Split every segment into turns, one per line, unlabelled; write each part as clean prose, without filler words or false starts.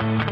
Welcome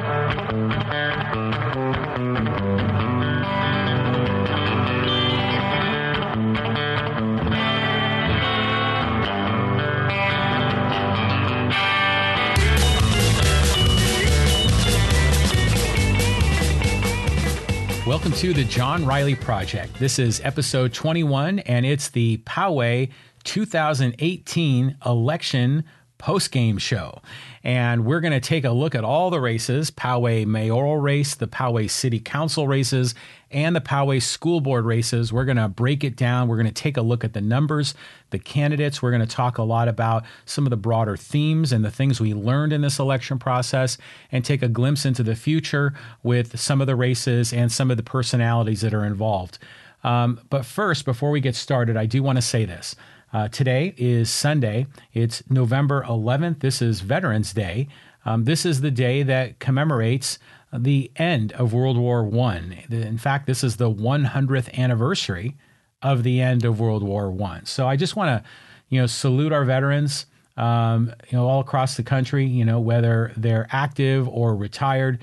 to the John Riley Project. This is episode 21, and it's the Poway 2018 election post-game show. And we're going to take a look at all the races, Poway Mayoral race, the Poway City Council races, and the Poway School Board races. We're going to break it down. We're going to take a look at the numbers, the candidates. We're going to talk a lot about some of the broader themes and the things we learned in this election process, and take a glimpse into the future with some of the races and some of the personalities that are involved. But first, before we get started, I do want to say this. Today is Sunday. It's November 11th. This is Veterans Day. This is the day that commemorates the end of World War I. In fact, this is the 100th anniversary of the end of World War I. So I just want to, salute our veterans, all across the country, whether they're active or retired.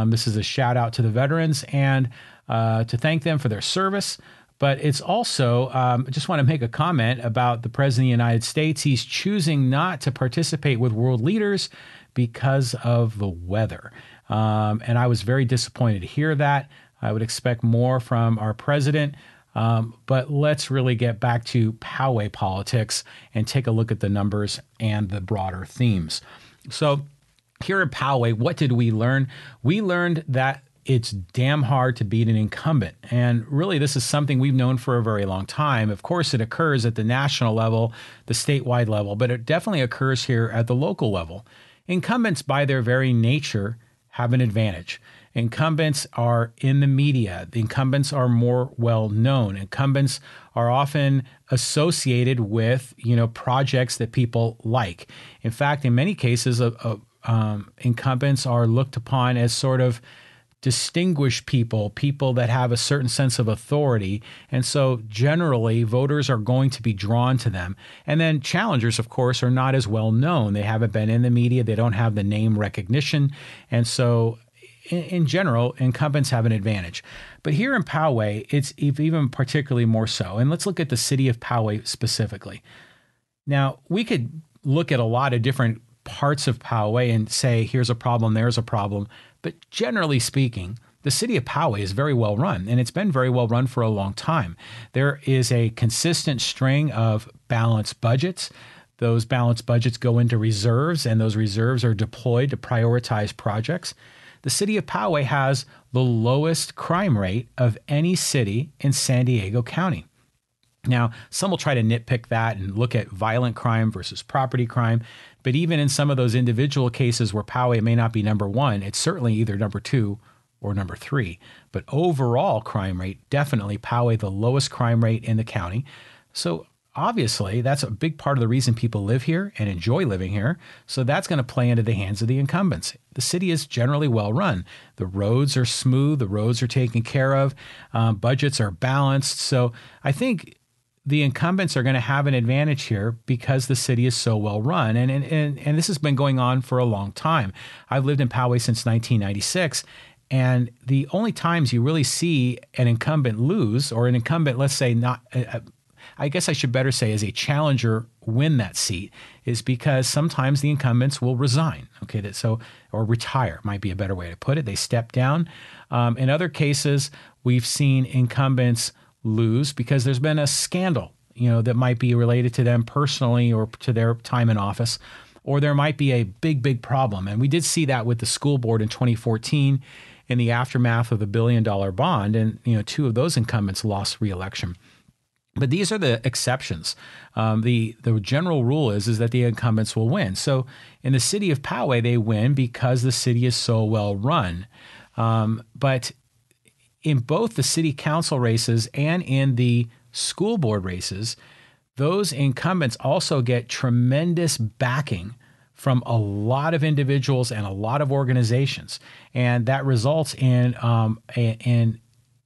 This is a shout out to the veterans and to thank them for their service. But it's also, I just want to make a comment about the President of the United States. He's choosing not to participate with world leaders because of the weather. And I was very disappointed to hear that. I would expect more from our president. But let's really get back to Poway politics and take a look at the numbers and the broader themes. So here at Poway, what did we learn? We learned that it's damn hard to beat an incumbent. And really, this is something we've known for a very long time. Of course, it occurs at the national level, the statewide level, but it definitely occurs here at the local level. Incumbents, by their very nature, have an advantage. Incumbents are in the media. The incumbents are more well-known. Incumbents are often associated with, projects that people like. In fact, in many cases, incumbents are looked upon as sort of distinguished people that have a certain sense of authority. And so generally, voters are going to be drawn to them. And then challengers, of course, are not as well known. They haven't been in the media. They don't have the name recognition. And so in general, incumbents have an advantage. But here in Poway, it's even particularly more so. And let's look at the city of Poway specifically. Now, we could look at a lot of different parts of Poway and say, here's a problem, there's a problem. But generally speaking, the city of Poway is very well run, and it's been very well run for a long time. There is a consistent string of balanced budgets. Those balanced budgets go into reserves, and those reserves are deployed to prioritize projects. The city of Poway has the lowest crime rate of any city in San Diego County. Now, some will try to nitpick that and look at violent crime versus property crime. But even in some of those individual cases where Poway may not be number one, it's certainly either number two or number three. But overall crime rate, definitely Poway, the lowest crime rate in the county. So obviously, that's a big part of the reason people live here and enjoy living here. So that's going to play into the hands of the incumbents. The city is generally well run. The roads are smooth. The roads are taken care of. Budgets are balanced. So I think the incumbents are going to have an advantage here because the city is so well run. And this has been going on for a long time. I've lived in Poway since 1996. And the only times you really see an incumbent lose, or an incumbent, let's say not, I guess I should better say as a challenger win that seat, is because sometimes the incumbents will resign. Okay, or retire might be a better way to put it. They step down. In other cases, we've seen incumbents lose because there's been a scandal, that might be related to them personally or to their time in office, or there might be a big problem. And we did see that with the school board in 2014 in the aftermath of the $1 billion bond. And, two of those incumbents lost re-election. But these are the exceptions. The general rule is that the incumbents will win. So in the city of Poway, they win because the city is so well run. But in both the city council races and in the school board races, those incumbents also get tremendous backing from a lot of individuals and a lot of organizations. And that results in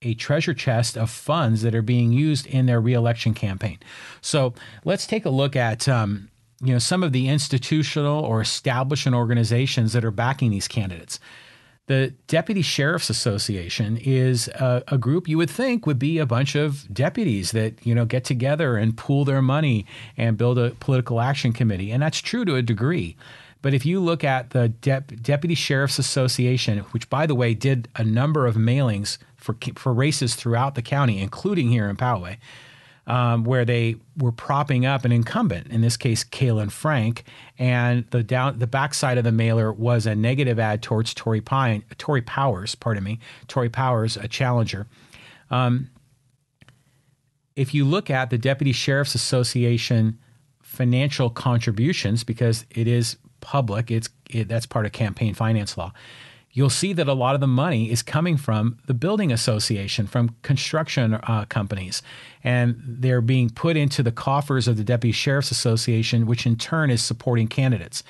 a treasure chest of funds that are being used in their reelection campaign. So let's take a look at some of the institutional or establishment organizations that are backing these candidates. The Deputy Sheriff's Association is a group you would think would be a bunch of deputies that, get together and pool their money and build a political action committee. And that's true to a degree. But if you look at the Deputy Sheriff's Association, which, by the way, did a number of mailings for races throughout the county, including here in Poway, where they were propping up an incumbent, in this case, Kaplan Frank, and the backside of the mailer was a negative ad towards Tory Powers, a challenger. If you look at the Deputy Sheriff's Association financial contributions, because it is public, that's part of campaign finance law, you'll see that a lot of the money is coming from the building association, from construction companies, and they're being put into the coffers of the Deputy Sheriff's Association, which in turn is supporting candidates,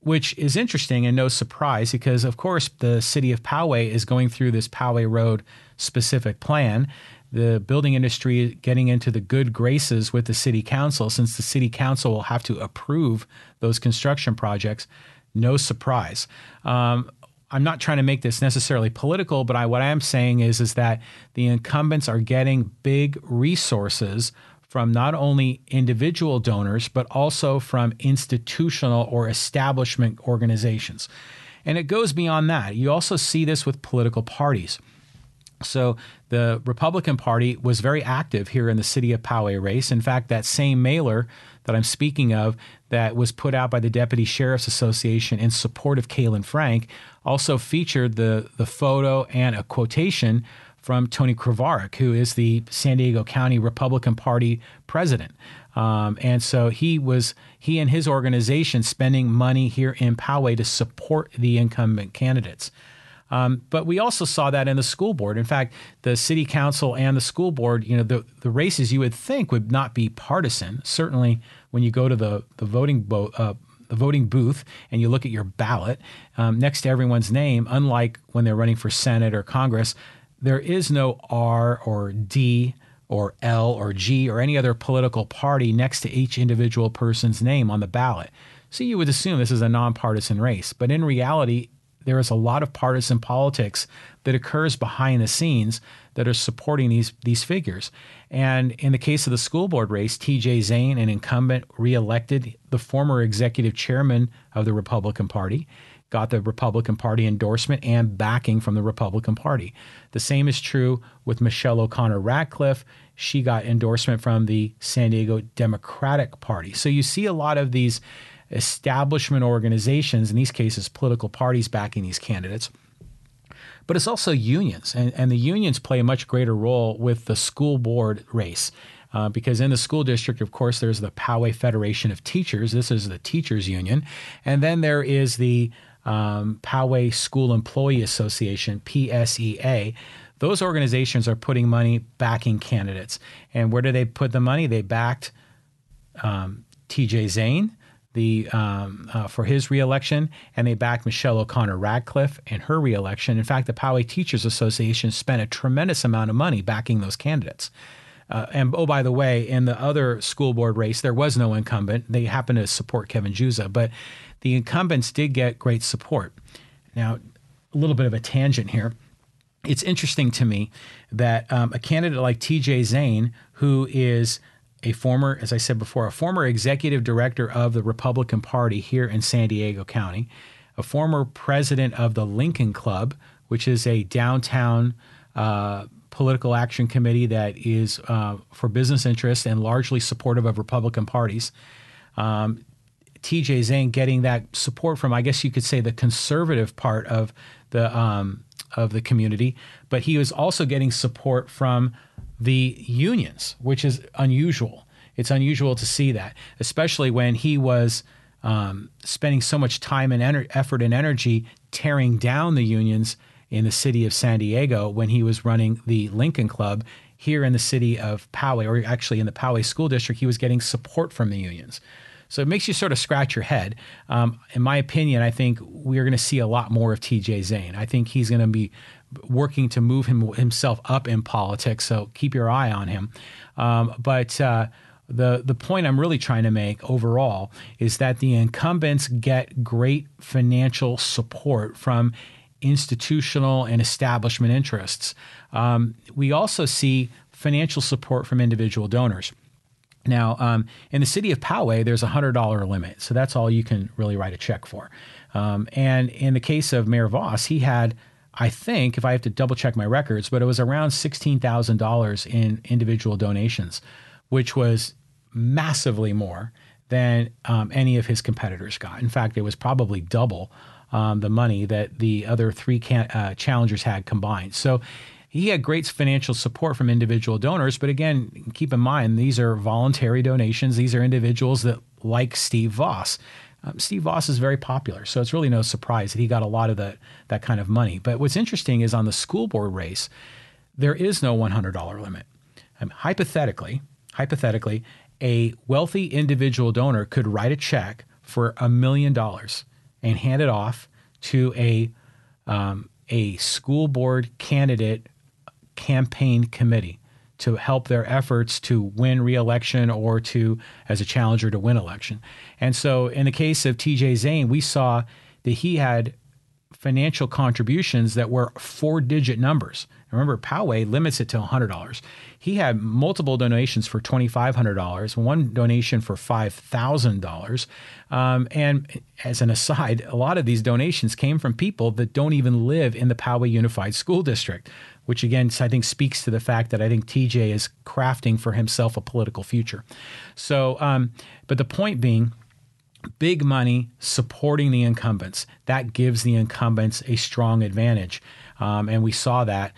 which is interesting and no surprise because, of course, the city of Poway is going through this Poway Road Specific Plan. The building industry getting into the good graces with the city council, since the city council will have to approve those construction projects. No surprise. I'm not trying to make this necessarily political, but what I am saying is that the incumbents are getting big resources from not only individual donors, but also from institutional or establishment organizations. And it goes beyond that. You also see this with political parties. So the Republican Party was very active here in the city of Poway race. In fact, that same mailer that I'm speaking of that was put out by the Deputy Sheriff's Association in support of Kaplan Frank also featured the photo and a quotation from Tony Couvrette, who is the San Diego County Republican Party president. And so he and his organization spending money here in Poway to support the incumbent candidates. But we also saw that in the school board. In fact, the city council and the school board, the races you would think would not be partisan. Certainly when you go to the voting booth and you look at your ballot next to everyone's name, unlike when they're running for Senate or Congress, there is no R or D or L or G or any other political party next to each individual person's name on the ballot. So you would assume this is a nonpartisan race. But in reality, there is a lot of partisan politics that occurs behind the scenes that are supporting these figures. And in the case of the school board race, T.J. Zane, an incumbent, reelected the former executive chairman of the Republican Party, got the Republican Party endorsement and backing from the Republican Party. The same is true with Michelle O'Connor Radcliffe. She got endorsement from the San Diego Democratic Party. So you see a lot of these establishment organizations, in these cases political parties, backing these candidates. But it's also unions, and the unions play a much greater role with the school board race. Because in the school district, of course, there's the Poway Federation of Teachers. This is the teachers union. And then there is the Poway School Employee Association, PSEA. Those organizations are putting money backing candidates. And where do they put the money? They backed T.J. Zane for his reelection, and they backed Michelle O'Connor Radcliffe in her reelection. In fact, the Poway Teachers Association spent a tremendous amount of money backing those candidates. And oh, by the way, in the other school board race, there was no incumbent. They happened to support Kevin Juza, but the incumbents did get great support. Now, a little bit of a tangent here. It's interesting to me that a candidate like T.J. Zane, who is a former, as I said before, a former executive director of the Republican Party here in San Diego County, a former president of the Lincoln Club, which is a downtown political action committee that is for business interests and largely supportive of Republican parties. T.J. Zane getting that support from, I guess you could say, the conservative part of the community, but he was also getting support from the unions, which is unusual. It's unusual to see that, especially when he was spending so much time and effort and energy tearing down the unions in the city of San Diego when he was running the Lincoln Club. Here in the city of Poway, or actually in the Poway School District, he was getting support from the unions. So it makes you sort of scratch your head. In my opinion, I think we're going to see a lot more of T.J. Zane. I think he's going to be working to move himself up in politics, so keep your eye on him. But the point I'm really trying to make overall is that the incumbents get great financial support from institutional and establishment interests. We also see financial support from individual donors. Now, in the city of Poway, there's a $100 limit, so that's all you can really write a check for. And in the case of Mayor Voss, he had, I think, if I have to double check my records, but it was around $16,000 in individual donations, which was massively more than any of his competitors got. In fact, it was probably double the money that the other three challengers had combined. So he had great financial support from individual donors. But again, keep in mind, these are voluntary donations. These are individuals that like Steve Voss. Steve Voss is very popular, so it's really no surprise that he got a lot of that kind of money. But what's interesting is on the school board race, there is no $100 limit. Hypothetically, a wealthy individual donor could write a check for $1 million and hand it off to a school board candidate campaign committee to help their efforts to win re-election or to, as a challenger, to win election. And so in the case of TJ Zane, we saw that he had financial contributions that were 4-digit numbers. Remember, Poway limits it to $100. He had multiple donations for $2,500, one donation for $5,000. And as an aside, a lot of these donations came from people that don't even live in the Poway Unified School District, which again, I think speaks to the fact that I think TJ is crafting for himself a political future. So, but the point being, big money supporting the incumbents, that gives the incumbents a strong advantage. And we saw that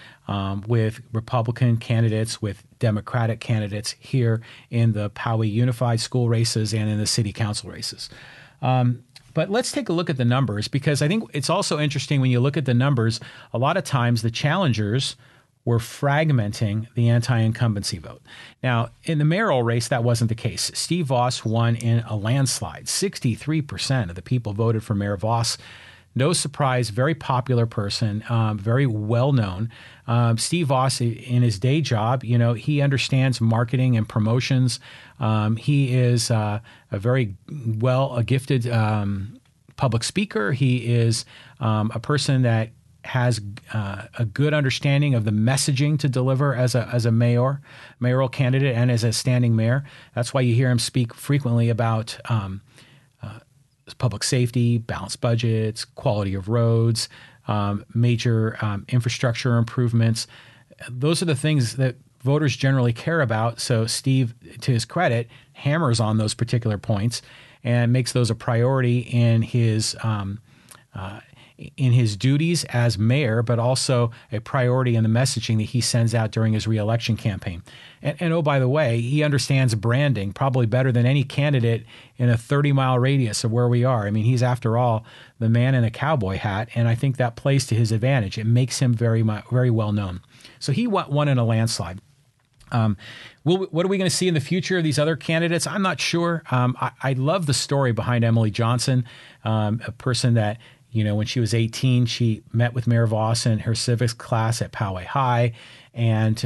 with Republican candidates, with Democratic candidates here in the Poway Unified School races and in the city council races. But let's take a look at the numbers, because I think it's also interesting when you look at the numbers, a lot of times the challengers were fragmenting the anti-incumbency vote. Now, in the mayoral race, that wasn't the case. Steve Voss won in a landslide. 63% of the people voted for Mayor Voss. No surprise, very popular person, very well-known. Steve Voss, in his day job, he understands marketing and promotions. He is a very gifted public speaker. He is a person that has a good understanding of the messaging to deliver as a mayoral candidate and as a standing mayor. That's why you hear him speak frequently about public safety, balanced budgets, quality of roads, major infrastructure improvements. Those are the things that voters generally care about. So Steve, to his credit, hammers on those particular points and makes those a priority in his duties as mayor, but also a priority in the messaging that he sends out during his reelection campaign. And oh, by the way, he understands branding probably better than any candidate in a 30-mile radius of where we are. I mean, he's, after all, the man in a cowboy hat, and I think that plays to his advantage. It makes him very well known. So he won in a landslide. What are we going to see in the future of these other candidates? I'm not sure. I love the story behind Emily Johnson, a person that, when she was 18, she met with Mayor Voss in her civics class at Poway High, and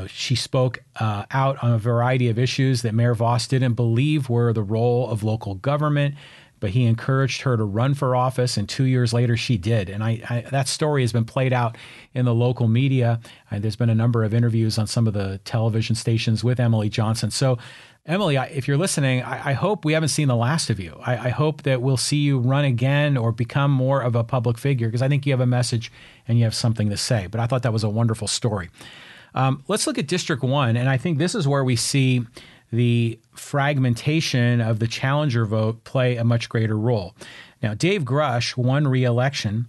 she spoke out on a variety of issues that Mayor Voss didn't believe were the role of local government, but he encouraged her to run for office, and 2 years later she did. And that story has been played out in the local media. There's been a number of interviews on some of the television stations with Emily Johnson. So Emily, if you're listening, I hope we haven't seen the last of you. I hope that we'll see you run again or become more of a public figure, because I think you have a message and you have something to say. But I thought that was a wonderful story. Let's look at District 1, and I think this is where we see the fragmentation of the challenger vote play a much greater role. Now, Dave Grush won re-election.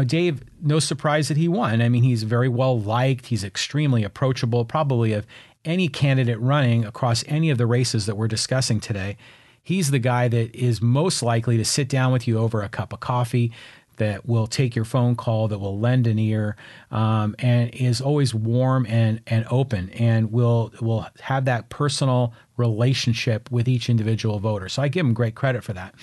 Dave, no surprise that he won. I mean, he's very well liked. He's extremely approachable, probably of any candidate running across any of the races that we're discussing today. He's the guy that is most likely to sit down with you over a cup of coffee, that will take your phone call, that will lend an ear, and is always warm and open, and will have that personal relationship with each individual voter. So I give him great credit for that.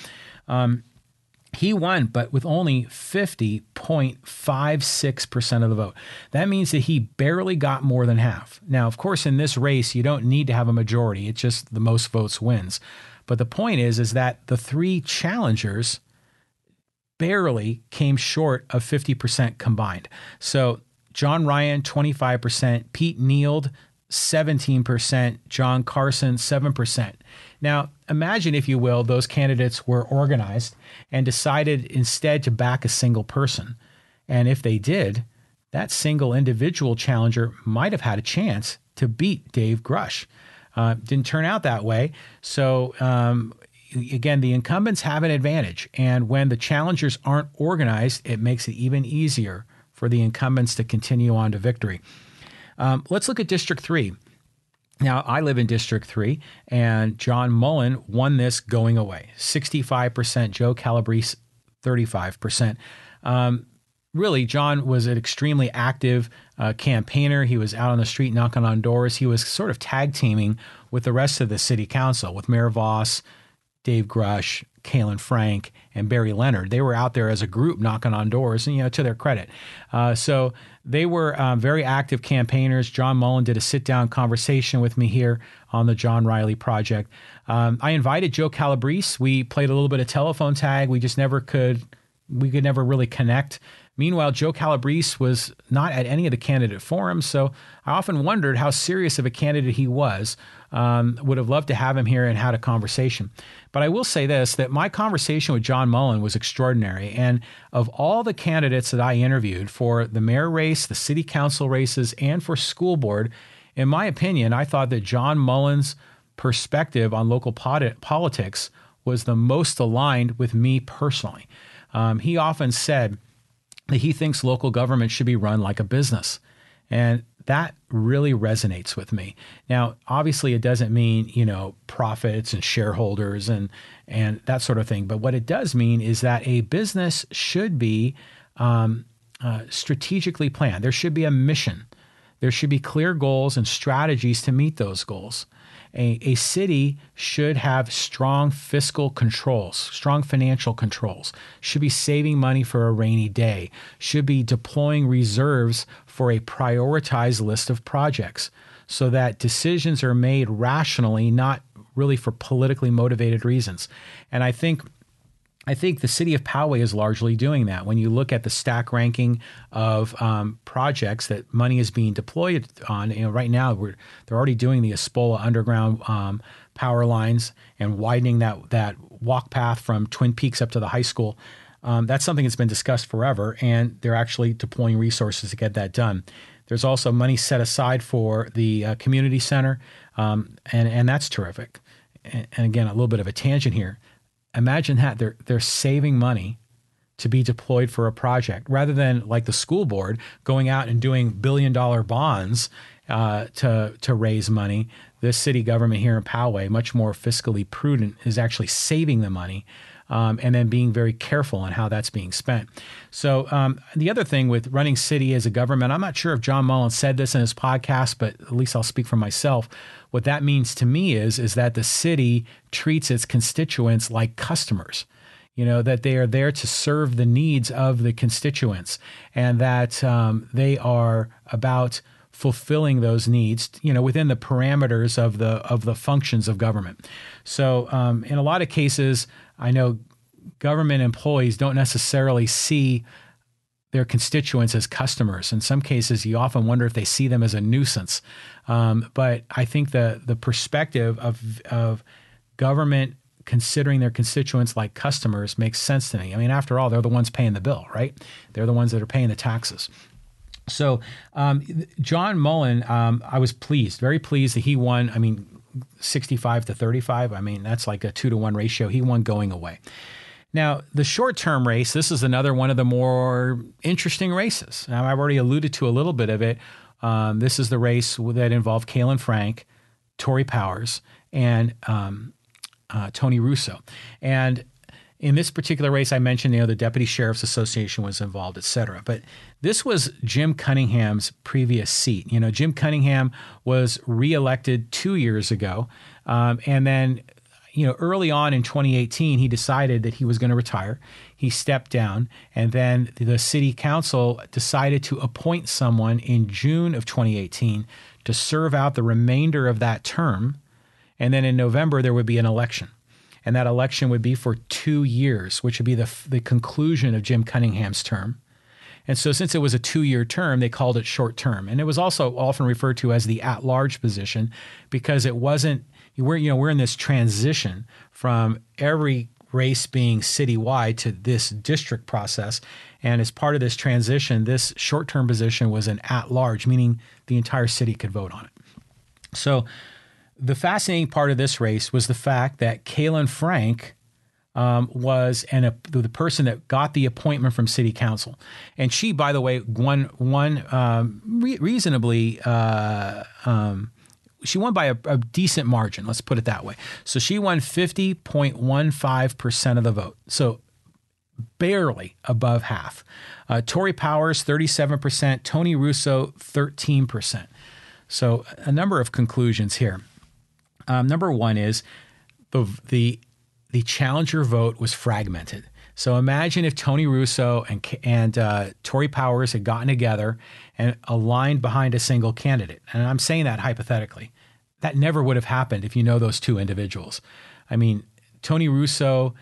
He won, but with only 50.56% of the vote. That means that he barely got more than half. Now, of course, in this race, you don't need to have a majority. It's just the most votes wins. But the point is that the three challengers barely came short of 50% combined. So John Ryan, 25%, Pete Neild, 17%, John Carson, 7%. Now, imagine, if you will, those candidates were organized and decided instead to back a single person. And if they did, that single individual challenger might have had a chance to beat Dave Grush. Didn't turn out that way. So, again, the incumbents have an advantage. And when the challengers aren't organized, it makes it even easier for the incumbents to continue on to victory. Let's look at District 3. Now, I live in District 3, and John Mullen won this going away. 65%, Joe Calabrese, 35%. Really, John was an extremely active campaigner. He was out on the street knocking on doors. He was sort of tag teaming with the rest of the city council, with Mayor Voss, Dave Grush, Kalen Frank, and Barry Leonard. They were out there as a group knocking on doors, and, to their credit. So they were very active campaigners. John Mullen did a sit-down conversation with me here on the John Riley Project. I invited Joe Calabrese. We played a little bit of telephone tag. We could never really connect. Meanwhile, Joe Calabrese was not at any of the candidate forums, so I often wondered how serious of a candidate he was. Would have loved to have him here and had a conversation. But I will say this, that my conversation with John Mullen was extraordinary. And of all the candidates that I interviewed for the mayor race, the city council races, and for school board, in my opinion, I thought that John Mullen's perspective on local politics was the most aligned with me personally. He often said that he thinks local government should be run like a business. And that really resonates with me. Now, obviously, it doesn't mean, profits and shareholders and that sort of thing. But what it does mean is that a business should be strategically planned. There should be a mission. There should be clear goals and strategies to meet those goals. A city should have strong fiscal controls, strong financial controls, should be saving money for a rainy day, should be deploying reserves for a prioritized list of projects so that decisions are made rationally, not really for politically motivated reasons. And I think the city of Poway is largely doing that. When you look at the stack ranking of projects that money is being deployed on, right now they're already doing the Espola underground power lines and widening that walk path from Twin Peaks up to the high school. That's something that's been discussed forever, and they're actually deploying resources to get that done. There's also money set aside for the community center, and that's terrific. And again, a little bit of a tangent here. Imagine that they're saving money to be deployed for a project rather than, like the school board, going out and doing billion-dollar bonds to raise money. This city government here in Poway, much more fiscally prudent, is actually saving the money and then being very careful on how that's being spent. So the other thing with running city as a government, I'm not sure if John Mullen said this in his podcast, but at least I'll speak for myself. What that means to me is that the city treats its constituents like customers, that they are there to serve the needs of the constituents, and that they are about fulfilling those needs, within the parameters of the functions of government. So in a lot of cases, I know government employees don't necessarily see their constituents as customers. In some cases, you often wonder if they see them as a nuisance. But I think the perspective of government considering their constituents like customers makes sense to me. I mean, after all, they're the ones paying the bill, right? They're the ones that are paying the taxes. So John Mullen, I was very pleased that he won. 65 to 35. That's like a 2-to-1 ratio. He won going away. Now, the short-term race, this is another one of the more interesting races. Now, I've already alluded to a little bit of it. This is the race that involved Kalen Frank, Tory Powers, and Tony Russo. And in this particular race, I mentioned, the Deputy Sheriff's Association was involved, et cetera. But this was Jim Cunningham's previous seat. Jim Cunningham was reelected 2 years ago. And then, early on in 2018, he decided that he was going to retire. He stepped down, and then the city council decided to appoint someone in June of 2018 to serve out the remainder of that term. And then in November, there would be an election. And that election would be for 2 years, which would be the conclusion of Jim Cunningham's term. And so since it was a 2-year term, they called it short term. And it was also often referred to as the at-large position because it wasn't, we're in this transition from every race being citywide to this district process. And as part of this transition, this short-term position was an at-large, meaning the entire city could vote on it. So the fascinating part of this race was the fact that Kaplan Frank was the person that got the appointment from city council. And she, by the way, won reasonably, she won by a decent margin, let's put it that way. So she won 50.15% of the vote. So barely above half. Tory Powers, 37%, Tony Russo, 13%. So a number of conclusions here. Number one is the challenger vote was fragmented. So imagine if Tony Russo and Tory Powers had gotten together and aligned behind a single candidate. And I'm saying that hypothetically. That never would have happened if you know those two individuals. I mean, Tony Russo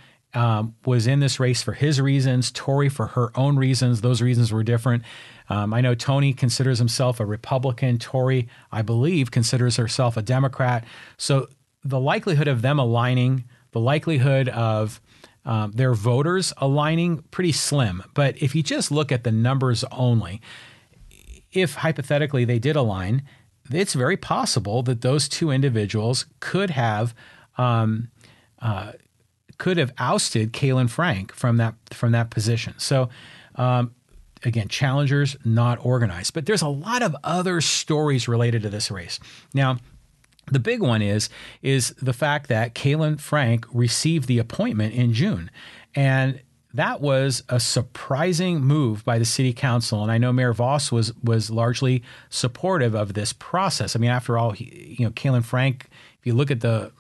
was in this race for his reasons, Tory for her own reasons. Those reasons were different. I know Tony considers himself a Republican. Tory, I believe, considers herself a Democrat. So the likelihood of them aligning, the likelihood of their voters aligning, pretty slim. But if you just look at the numbers only, if hypothetically they did align, it's very possible that those two individuals could have ousted Kaplan Frank from that position. So again, challengers not organized. But there's a lot of other stories related to this race. Now, the big one is the fact that Kaplan Frank received the appointment in June. And that was a surprising move by the city council. And I know Mayor Voss was largely supportive of this process. I mean, after all, Kaplan Frank, if you look at the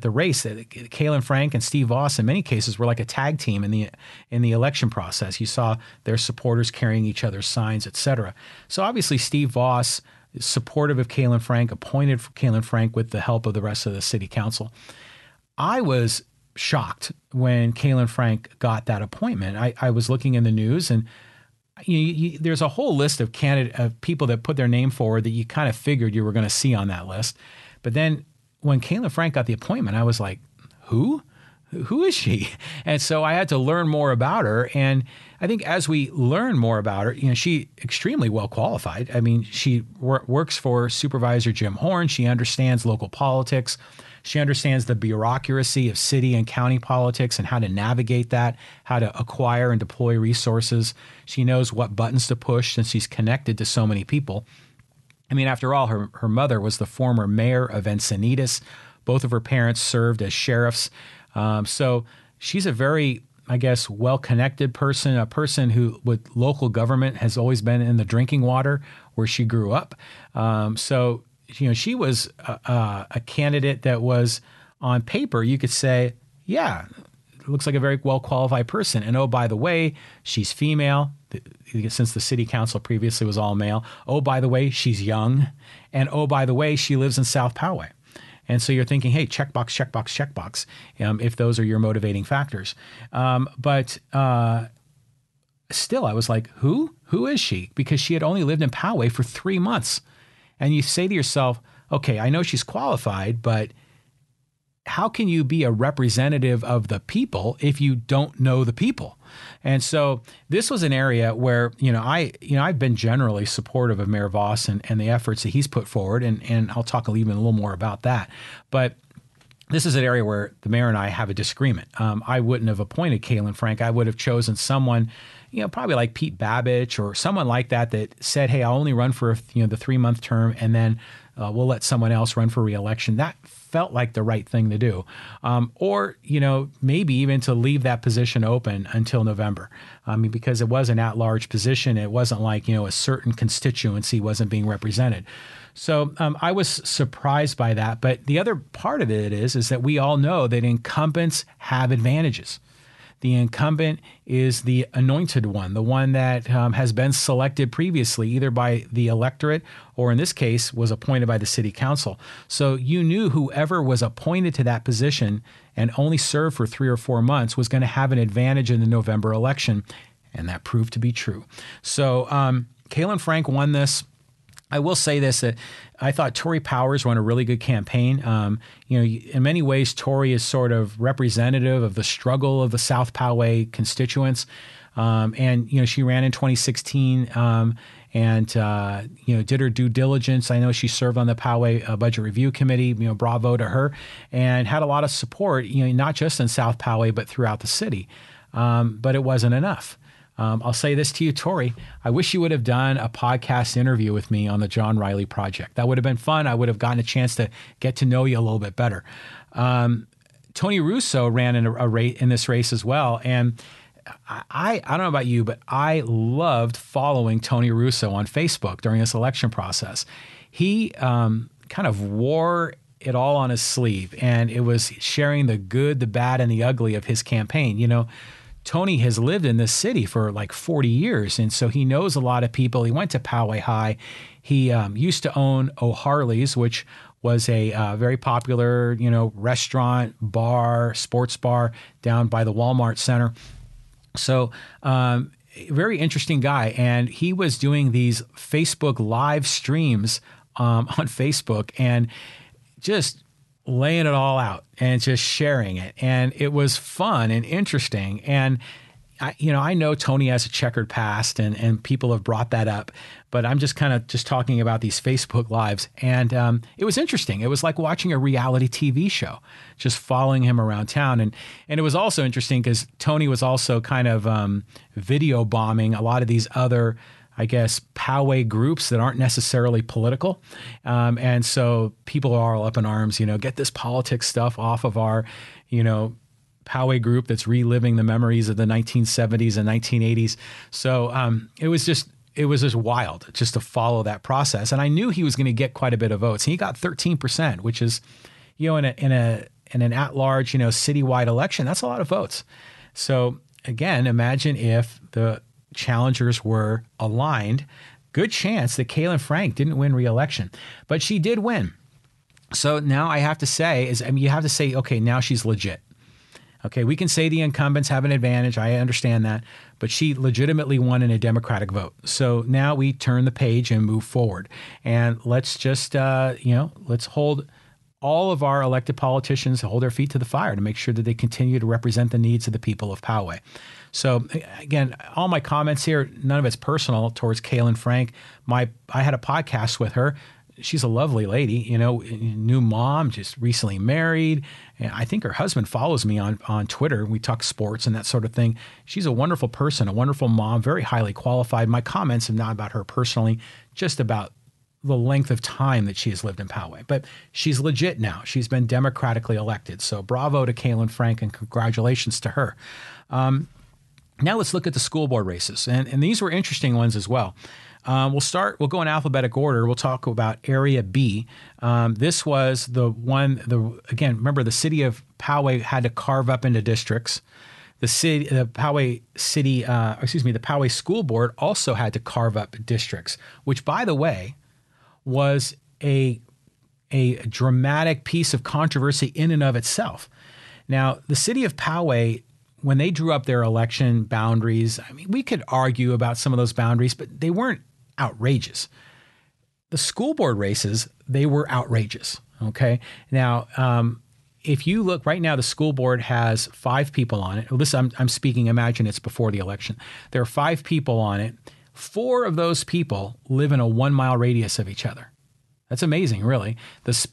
race, Kaplan Frank and Steve Voss in many cases were like a tag team in the election process. You saw their supporters carrying each other's signs, et cetera. So obviously Steve Voss is supportive of Kaplan Frank, appointed Kaplan Frank with the help of the rest of the city council. I was shocked when Kaplan Frank got that appointment. I was looking in the news, and there's a whole list of people that put their name forward that you kind of figured you were going to see on that list. But then when Kaplan Frank got the appointment, I was like, who? Who is she? And so I had to learn more about her. And I think as we learn more about her, she extremely well qualified. I mean, she works for Supervisor Jim Horn. She understands local politics. She understands the bureaucracy of city and county politics and how to navigate that, how to acquire and deploy resources. She knows what buttons to push since she's connected to so many people. I mean, after all, her mother was the former mayor of Encinitas. Both of her parents served as sheriffs. So she's a very, I guess, well-connected person, a person who with local government has always been in the drinking water where she grew up. So she was a candidate that was on paper, you could say, yeah, looks like a very well-qualified person. And oh, by the way, she's female. Since the city council previously was all male. Oh, by the way, she's young. And oh, by the way, she lives in South Poway. And so you're thinking, hey, checkbox, checkbox, checkbox, if those are your motivating factors. But still, I was like, who? Who is she? Because she had only lived in Poway for 3 months. And you say to yourself, okay, I know she's qualified, but how can you be a representative of the people if you don't know the people? And so this was an area where, I've been generally supportive of Mayor Voss and the efforts that he's put forward. And I'll talk even a little more about that. But this is an area where the mayor and I have a disagreement. I wouldn't have appointed Kaplan Frank. I would have chosen someone, probably like Pete Babich or someone like that said, hey, I'll only run for, the 3-month term and then we'll let someone else run for reelection. That felt like the right thing to do. Or, maybe even to leave that position open until November. Because it was an at-large position. It wasn't like, a certain constituency wasn't being represented. So I was surprised by that. But the other part of it is that we all know that incumbents have advantages. The incumbent is the anointed one, the one that has been selected previously, either by the electorate or in this case was appointed by the city council. So you knew whoever was appointed to that position and only served for 3 or 4 months was going to have an advantage in the November election. And that proved to be true. So Kaylin Frank won this. I will say this, that I thought Tori Powers ran a really good campaign. In many ways, Tori is sort of representative of the struggle of the South Poway constituents. She ran in 2016 and did her due diligence. I know she served on the Poway Budget Review Committee, bravo to her, and had a lot of support, not just in South Poway, but throughout the city. But it wasn't enough. I'll say this to you, Tori. I wish you would have done a podcast interview with me on the John Riley Project. That would have been fun. I would have gotten a chance to get to know you a little bit better. Tony Russo ran in this race as well. And I don't know about you, but I loved following Tony Russo on Facebook during this election process. He kind of wore it all on his sleeve, and it was sharing the good, the bad, and the ugly of his campaign. Tony has lived in this city for like 40 years, and so he knows a lot of people. He went to Poway High. He used to own O'Harley's, which was a very popular, restaurant, bar, sports bar down by the Walmart Center. So very interesting guy, and he was doing these Facebook live streams on Facebook and just laying it all out and just sharing it. And it was fun and interesting. And I know Tony has a checkered past and people have brought that up, but I'm just kind of talking about these Facebook lives. And it was interesting. It was like watching a reality TV show, just following him around town. And it was also interesting because Tony was also kind of video bombing a lot of these other, I guess, Poway groups that aren't necessarily political. And so people are all up in arms, get this politics stuff off of our, Poway group that's reliving the memories of the 1970s and 1980s. So it was just wild just to follow that process. And I knew he was going to get quite a bit of votes. And he got 13%, which is, in an at-large, citywide election, that's a lot of votes. So again, imagine if the challengers were aligned, good chance that Kaylin Frank didn't win re-election, but she did win. So now I have to say you have to say, okay, now she's legit. Okay, we can say the incumbents have an advantage. I understand that, but she legitimately won in a Democratic vote. So now we turn the page and move forward, and let's just, let's hold all of our elected politicians to hold their feet to the fire to make sure that they continue to represent the needs of the people of Poway. So again, all my comments here, none of it's personal towards Kaylin Frank. I had a podcast with her. She's a lovely lady, new mom, just recently married. And I think her husband follows me on Twitter. We talk sports and that sort of thing. She's a wonderful person, a wonderful mom, very highly qualified. My comments are not about her personally, just about the length of time that she has lived in Poway. But she's legit now. She's been democratically elected. So bravo to Kaylin Frank and congratulations to her. Now let's look at the school board races. And these were interesting ones as well. We'll go in alphabetic order. We'll talk about Area B. This was the one, again, remember the city of Poway had to carve up into districts. The Poway School Board also had to carve up districts, which, by the way, was a dramatic piece of controversy in and of itself. Now, the city of Poway, when they drew up their election boundaries, we could argue about some of those boundaries, but they weren't outrageous. The school board races, they were outrageous. Okay. Now, if you look right now, the school board has 5 people on it. I'm speaking, imagine it's before the election. There are 5 people on it. 4 of those people live in a 1-mile radius of each other. That's amazing, really. This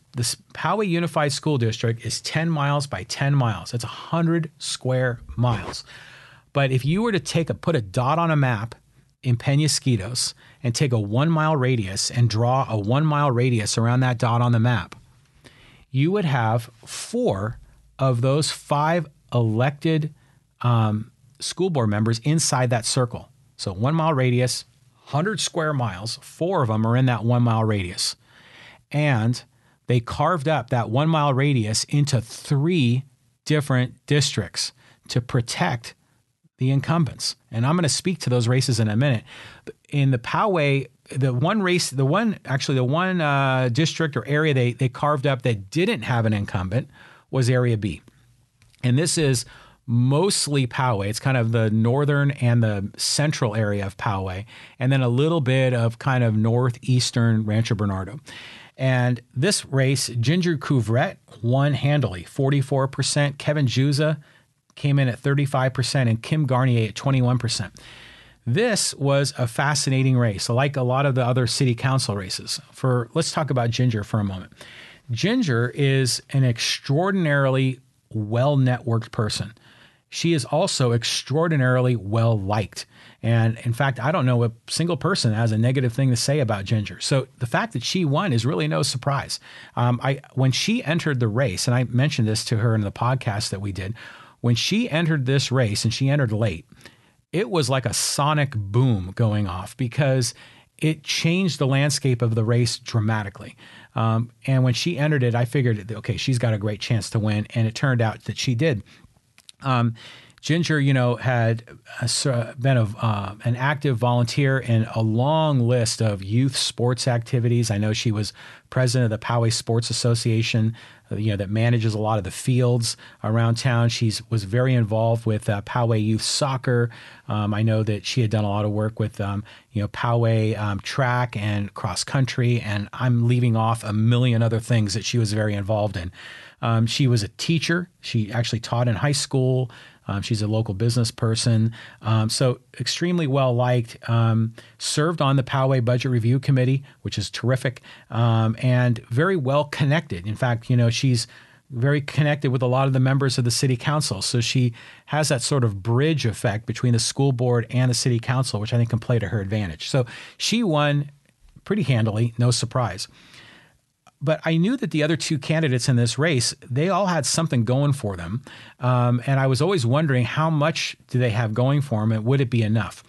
Poway Unified School District is 10 miles by 10 miles. That's 100 square miles. But if you were to put a dot on a map in Penasquitos and take a 1-mile radius and draw a 1-mile radius around that dot on the map, you would have 4 of those 5 elected school board members inside that circle. So 1 mile radius, 100 square miles, 4 of them are in that 1 mile radius. And they carved up that 1 mile radius into 3 different districts to protect the incumbents. And I'm going to speak to those races in a minute. In the Poway, the one district or area they carved up that didn't have an incumbent was Area B. And this is mostly Poway. It's kind of the northern and the central area of Poway, and then a little bit of kind of northeastern Rancho Bernardo. And this race, Ginger Couvrette won handily, 44%. Kevin Juza came in at 35%, and Kim Garnier at 21%. This was a fascinating race, like a lot of the other city council races. Let's talk about Ginger for a moment. Ginger is an extraordinarily well-networked person. She is also extraordinarily well-liked. And in fact, I don't know a single person that has a negative thing to say about Ginger. So the fact that she won is really no surprise. When she entered the race, and I mentioned this to her in the podcast that we did, when she entered this race, and she entered late, it was like a sonic boom going off because it changed the landscape of the race dramatically. And when she entered it, I figured, okay, she's got a great chance to win. And it turned out that she did. Ginger, had been an active volunteer in a long list of youth sports activities. I know she was president of the Poway Sports Association, that manages a lot of the fields around town. She was very involved with Poway Youth Soccer. I know that she had done a lot of work with, Poway track and cross country, and I'm leaving off a million other things that she was very involved in. She was a teacher. She actually taught in high school. She's a local business person. So extremely well-liked, served on the Poway Budget Review Committee, which is terrific, and very well-connected. In fact, she's very connected with a lot of the members of the city council. So she has that sort of bridge effect between the school board and the city council, which I think can play to her advantage. So she won pretty handily, no surprise. But I knew that the other 2 candidates in this race, they all had something going for them. And I was always wondering, how much do they have going for them, and would it be enough?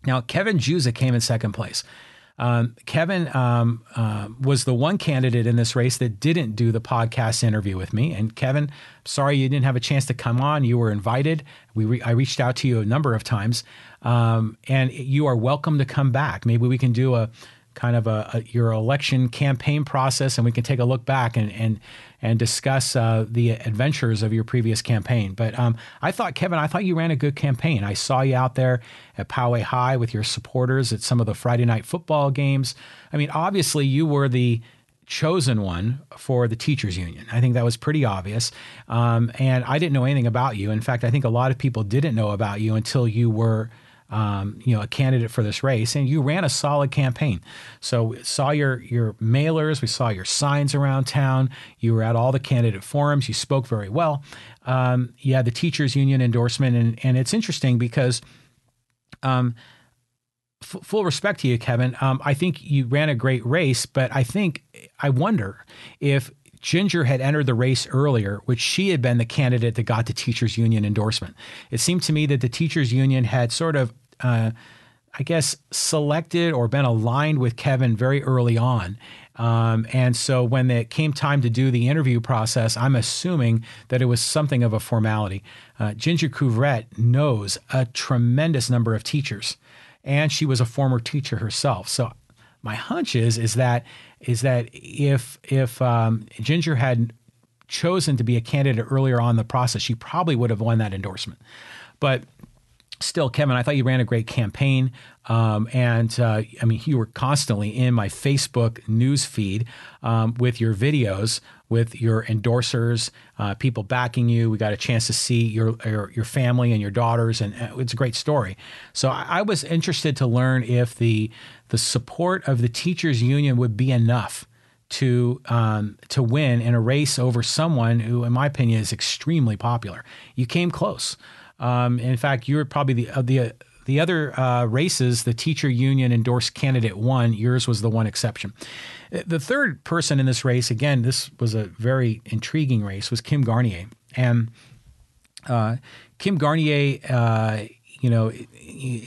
Now, Kevin Juza came in second place. Kevin was the one candidate in this race that didn't do the podcast interview with me. And Kevin, sorry you didn't have a chance to come on. You were invited. I reached out to you a number of times. And you are welcome to come back. Maybe we can do a kind of your election campaign process, and we can take a look back and discuss the adventures of your previous campaign. But I thought you ran a good campaign. I saw you out there at Poway High with your supporters at some of the Friday night football games. I mean, obviously you were the chosen one for the teachers union. I think that was pretty obvious. And I didn't know anything about you. In fact, I think a lot of people didn't know about you until you were a candidate for this race, and you ran a solid campaign. So we saw your mailers, we saw your signs around town. You were at all the candidate forums. You spoke very well. You had the teachers union endorsement, and it's interesting because, full respect to you, Kevin, I think you ran a great race, but I wonder if Ginger had entered the race earlier, which she had been the candidate that got the teachers union endorsement. It seemed to me that the teachers union had sort of, selected or been aligned with Kevin very early on. And so when it came time to do the interview process, I'm assuming that it was something of a formality. Ginger Couvrette knows a tremendous number of teachers, and she was a former teacher herself. So my hunch is that if Ginger had chosen to be a candidate earlier on in the process, she probably would have won that endorsement. But still, Kevin, I thought you ran a great campaign. You were constantly in my Facebook news feed with your videos, with your endorsers, people backing you. We got a chance to see your family and your daughters, and it's a great story. So I was interested to learn if the support of the teachers union would be enough to win in a race over someone who, in my opinion, is extremely popular. You came close. In fact, you were probably The other races, the teacher union endorsed candidate won. Yours was the one exception. The third person in this race, again, this was a very intriguing race, was Kim Garnier. And Kim Garnier, a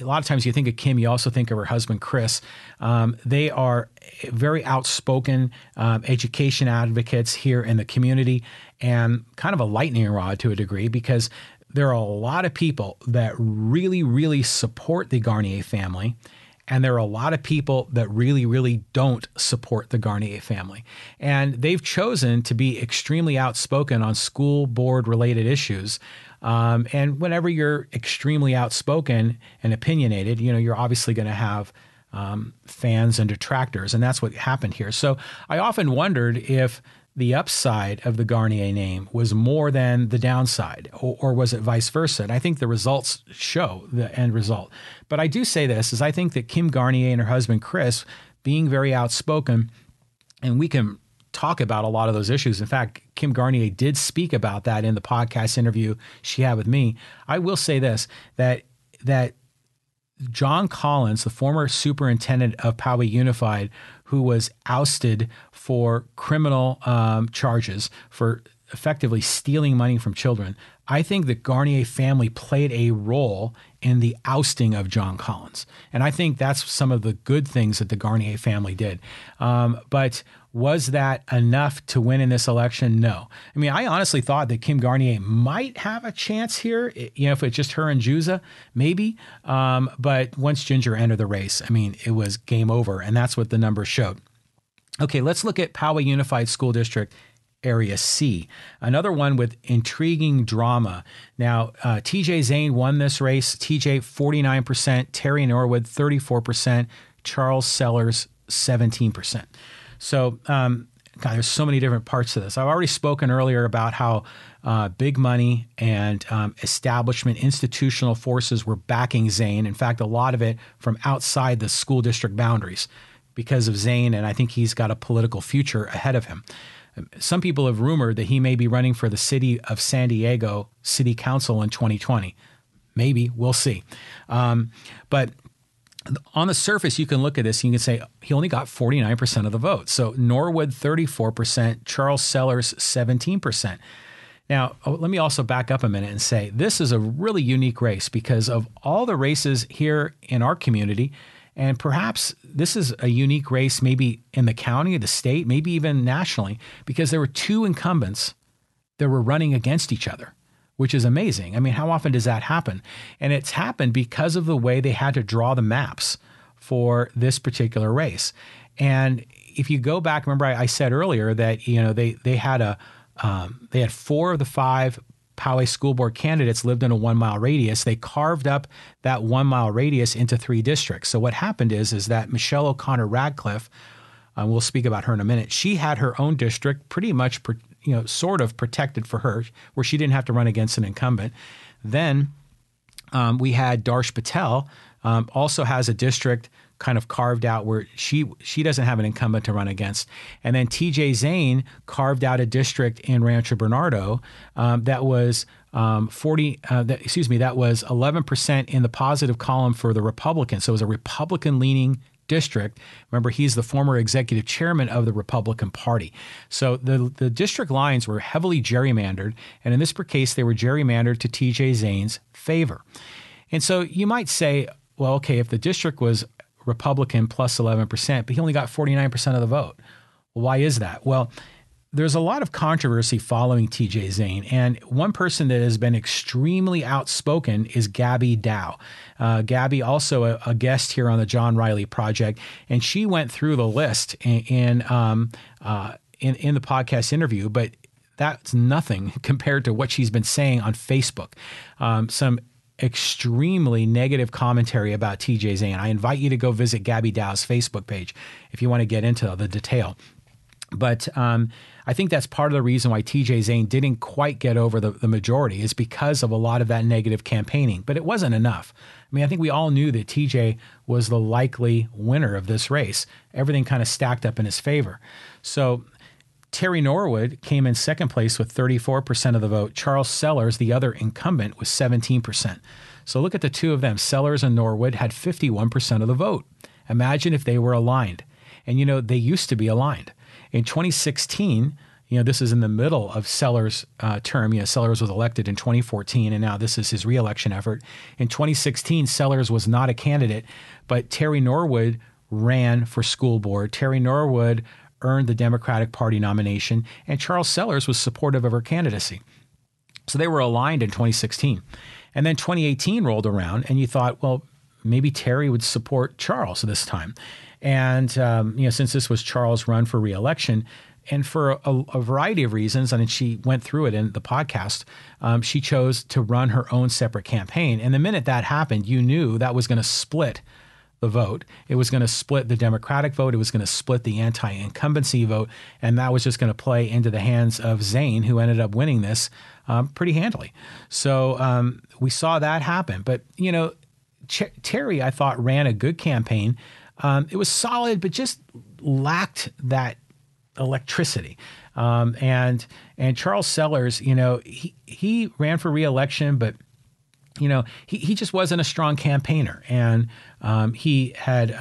lot of times you think of Kim, you also think of her husband, Chris. They are very outspoken education advocates here in the community, and kind of a lightning rod to a degree, because there are a lot of people that really, really support the Garnier family, and there are a lot of people that really, really don't support the Garnier family. And they've chosen to be extremely outspoken on school board related issues. And whenever you're extremely outspoken and opinionated, you're obviously going to have fans and detractors, and that's what happened here. So I often wondered if the upside of the Garnier name was more than the downside, or was it vice versa? And I think the results show the end result. But I do say this, is I think that Kim Garnier and her husband, Chris, being very outspoken, and we can talk about a lot of those issues. In fact, Kim Garnier did speak about that in the podcast interview she had with me. I will say this, that John Collins, the former superintendent of Poway Unified, who was ousted for criminal charges for effectively stealing money from children, I think the Garnier family played a role in the ousting of John Collins. And I think that's some of the good things that the Garnier family did. But was that enough to win in this election? No. I mean, I honestly thought that Kim Garnier might have a chance here, if it's just her and Juza, maybe. But once Ginger entered the race, I mean, it was game over, and that's what the numbers showed. Okay, let's look at Poway Unified School District Area C, another one with intriguing drama. Now, TJ Zane won this race. TJ 49%, Terry Norwood 34%, Charles Sellers 17%. So, God, there's so many different parts to this. I've already spoken earlier about how big money and establishment, institutional forces were backing Zane. In fact, a lot of it from outside the school district boundaries because of Zane, and I think he's got a political future ahead of him. Some people have rumored that he may be running for the city of San Diego City Council in 2020. Maybe, we'll see. But on the surface, you can look at this and you can say he only got 49% of the vote. So Norwood 34%, Charles Sellers 17%. Now, let me also back up a minute and say this is a really unique race because of all the races here in our community. And perhaps this is a unique race maybe in the county, the state, maybe even nationally, because there were two incumbents that were running against each other, which is amazing. I mean, how often does that happen? And it's happened because of the way they had to draw the maps for this particular race. And if you go back, remember I said earlier that they had four of the five Poway school board candidates lived in a 1 mile radius. They carved up that 1 mile radius into 3 districts. So what happened is that Michelle O'Connor Radcliffe, we'll speak about her in a minute, she had her own district pretty much, sort of protected for her, where she didn't have to run against an incumbent. Then we had Darsh Patel, also has a district kind of carved out where she doesn't have an incumbent to run against. And then TJ Zane carved out a district in Rancho Bernardo that was that was 11% in the positive column for the Republicans. So it was a Republican-leaning district. Remember, he's the former executive chairman of the Republican Party. So the district lines were heavily gerrymandered, and in this case, they were gerrymandered to TJ Zane's favor. And so you might say, well, okay, if the district was Republican plus 11%, but he only got 49% of the vote. Well, why is that? Well, there's a lot of controversy following TJ Zane, and one person that has been extremely outspoken is Gabby Dow. Gabby, also a guest here on the John Riley Project, and she went through the list in the podcast interview, but that's nothing compared to what she's been saying on Facebook. Some extremely negative commentary about TJ Zane. I invite you to go visit Gabby Dow's Facebook page if you want to get into the detail. But I think that's part of the reason why TJ Zane didn't quite get over the majority is because of a lot of that negative campaigning. But it wasn't enough. I mean, I think we all knew that TJ was the likely winner of this race. Everything kind of stacked up in his favor. So Terry Norwood came in second place with 34% of the vote. Charles Sellers, the other incumbent, was 17%. So look at the two of them. Sellers and Norwood had 51% of the vote. Imagine if they were aligned. And, they used to be aligned. In 2016, this is in the middle of Sellers' term. Sellers was elected in 2014, and now this is his reelection effort. In 2016, Sellers was not a candidate, but Terry Norwood ran for school board. Terry Norwood earned the Democratic Party nomination, and Charles Sellers was supportive of her candidacy. So they were aligned in 2016. And then 2018 rolled around, and you thought, well, maybe Terry would support Charles this time. And, since this was Charles' run for reelection, and for a variety of reasons, and she went through it in the podcast, she chose to run her own separate campaign. And the minute that happened, you knew that was going to split the vote. It was going to split the Democratic vote. It was going to split the anti-incumbency vote. And that was just going to play into the hands of Zane, who ended up winning this pretty handily. So we saw that happen. But, Terry, I thought, ran a good campaign. It was solid, but just lacked that electricity. And Charles Sellers, he ran for reelection, but he just wasn't a strong campaigner. And he had,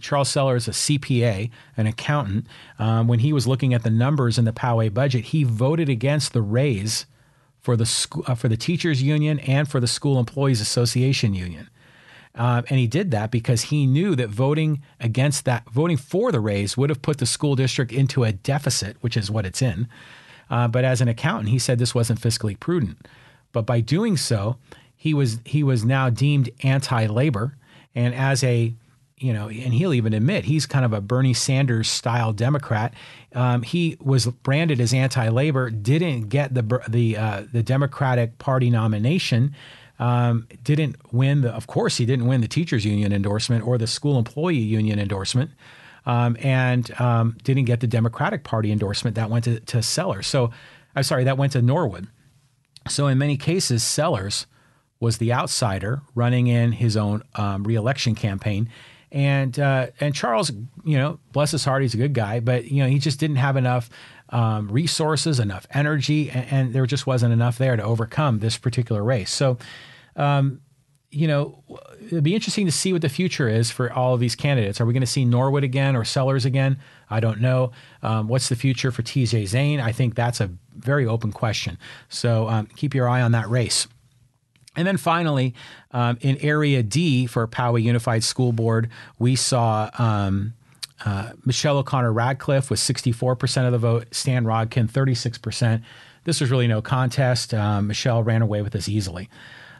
Charles Sellers, a CPA, an accountant. When he was looking at the numbers in the Poway budget, he voted against the raise for the teachers union and for the school employees association union. And he did that because he knew that voting for the raise would have put the school district into a deficit, which is what it's in. But as an accountant, he said this wasn't fiscally prudent. But by doing so, he was now deemed anti-labor. And as and he'll even admit he's kind of a Bernie Sanders style Democrat. He was branded as anti-labor, didn't get the Democratic Party nomination. Didn't win of course he didn't win the teachers union endorsement or the school employee union endorsement, and didn't get the Democratic Party endorsement that went to Sellers. So that went to Norwood. So in many cases, Sellers was the outsider running in his own reelection campaign. And Charles, bless his heart, he's a good guy, but he just didn't have enough resources, enough energy, and there just wasn't enough there to overcome this particular race. So, it'd be interesting to see what the future is for all of these candidates. Are we going to see Norwood again or Sellers again? I don't know. What's the future for TJ Zane? I think that's a very open question. So keep your eye on that race. And then finally, in Area D for Poway Unified School Board, we saw Michelle O'Connor Radcliffe with 64% of the vote, Stan Rodkin 36%. This was really no contest. Michelle ran away with this easily.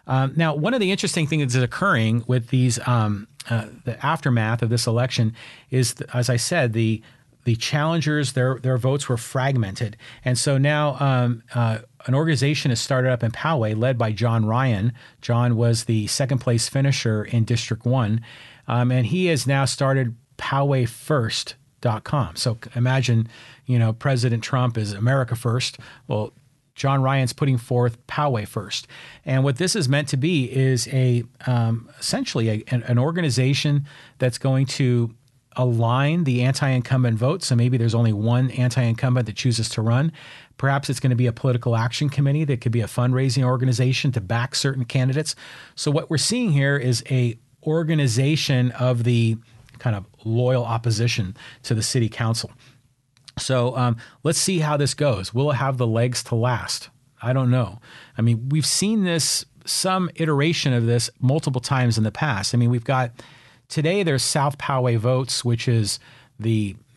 Now, one of the interesting things that's occurring with these the aftermath of this election is, as I said, the challengers, their votes were fragmented. And so now an organization has started up in Poway led by John Ryan. John was the second place finisher in District 1. And he has now started PowayFirst.com. So imagine, President Trump is America First. Well, John Ryan's putting forth Poway First. And what this is meant to be is essentially an organization that's going to align the anti-incumbent vote. So maybe there's only one anti-incumbent that chooses to run. Perhaps it's going to be a political action committee that could be a fundraising organization to back certain candidates. So what we're seeing here is a organization of the kind of loyal opposition to the city council. So let's see how this goes. Will it have the legs to last? I don't know. I mean, we've seen some iteration of this multiple times in the past. I mean, we've got today there's South Poway Votes, which is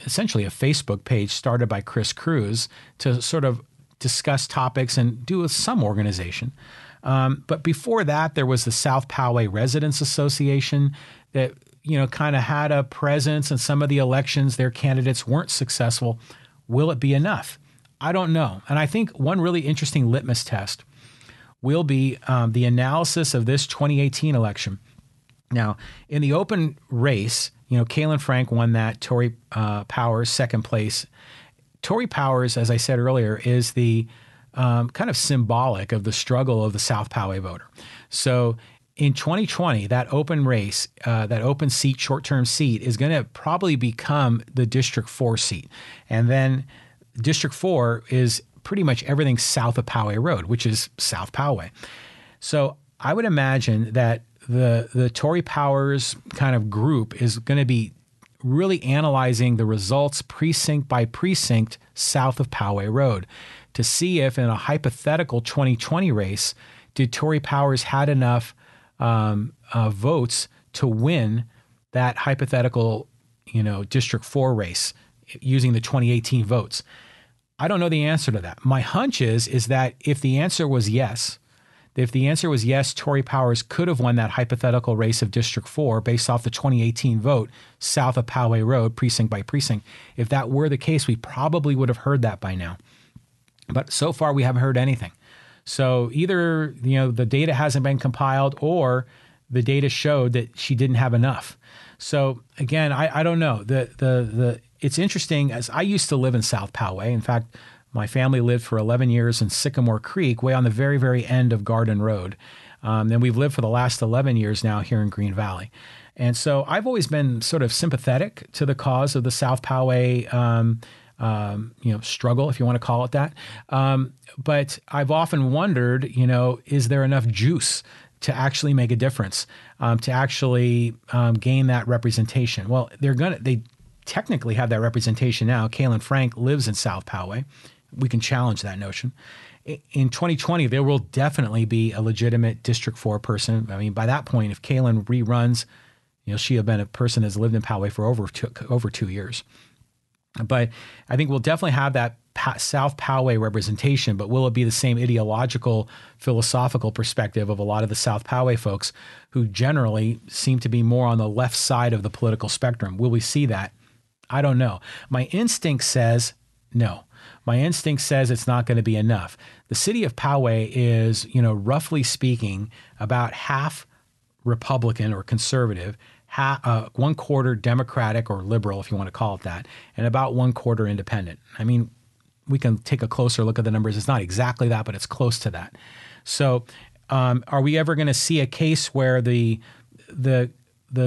essentially a Facebook page started by Chris Cruz to sort of discuss topics and do some organization. But before that, there was the South Poway Residents Association that kind of had a presence in some of the elections. Their candidates weren't successful. Will it be enough? I don't know. And I think one really interesting litmus test will be the analysis of this 2018 election. Now, in the open race, Kaylin Frank won that. Tory Powers, second place. Tory Powers, as I said earlier, is the kind of symbolic of the struggle of the South Poway voter. So in 2020, that open race, that open seat, short-term seat, is going to probably become the District 4 seat. And then District 4 is pretty much everything south of Poway Road, which is South Poway. So I would imagine that the Tory Powers kind of group is going to be really analyzing the results precinct by precinct south of Poway Road to see if in a hypothetical 2020 race, did Tory Powers had enough votes to win that hypothetical, District 4 race using the 2018 votes. I don't know the answer to that. My hunch is that if the answer was yes, Tory Powers could have won that hypothetical race of District 4 based off the 2018 vote south of Poway Road, precinct by precinct. If that were the case, we probably would have heard that by now. But so far, we haven't heard anything. So either, the data hasn't been compiled or the data showed that she didn't have enough. So again, I don't know. It's interesting, as I used to live in South Poway. In fact, my family lived for 11 years in Sycamore Creek, way on the very, very end of Garden Road. And we've lived for the last 11 years now here in Green Valley. And so I've always been sort of sympathetic to the cause of the South Poway struggle, if you want to call it that. But I've often wondered, is there enough juice to actually make a difference, to actually gain that representation? Well, they technically have that representation now. Kaylin Frank lives in South Poway. We can challenge that notion. In 2020, there will definitely be a legitimate District 4 person. I mean, by that point, if Kaylin reruns, she'll have been a person that's lived in Poway for over 2 years. But I think we'll definitely have that South Poway representation, but will it be the same ideological, philosophical perspective of a lot of the South Poway folks who generally seem to be more on the left side of the political spectrum? Will we see that? I don't know. My instinct says no. My instinct says it's not going to be enough. The city of Poway is, roughly speaking, about half Republican or conservative, 1/4 Democratic or liberal, if you want to call it that, and about 1/4 independent. I mean, we can take a closer look at the numbers. It's not exactly that, but it's close to that. So are we ever going to see a case where the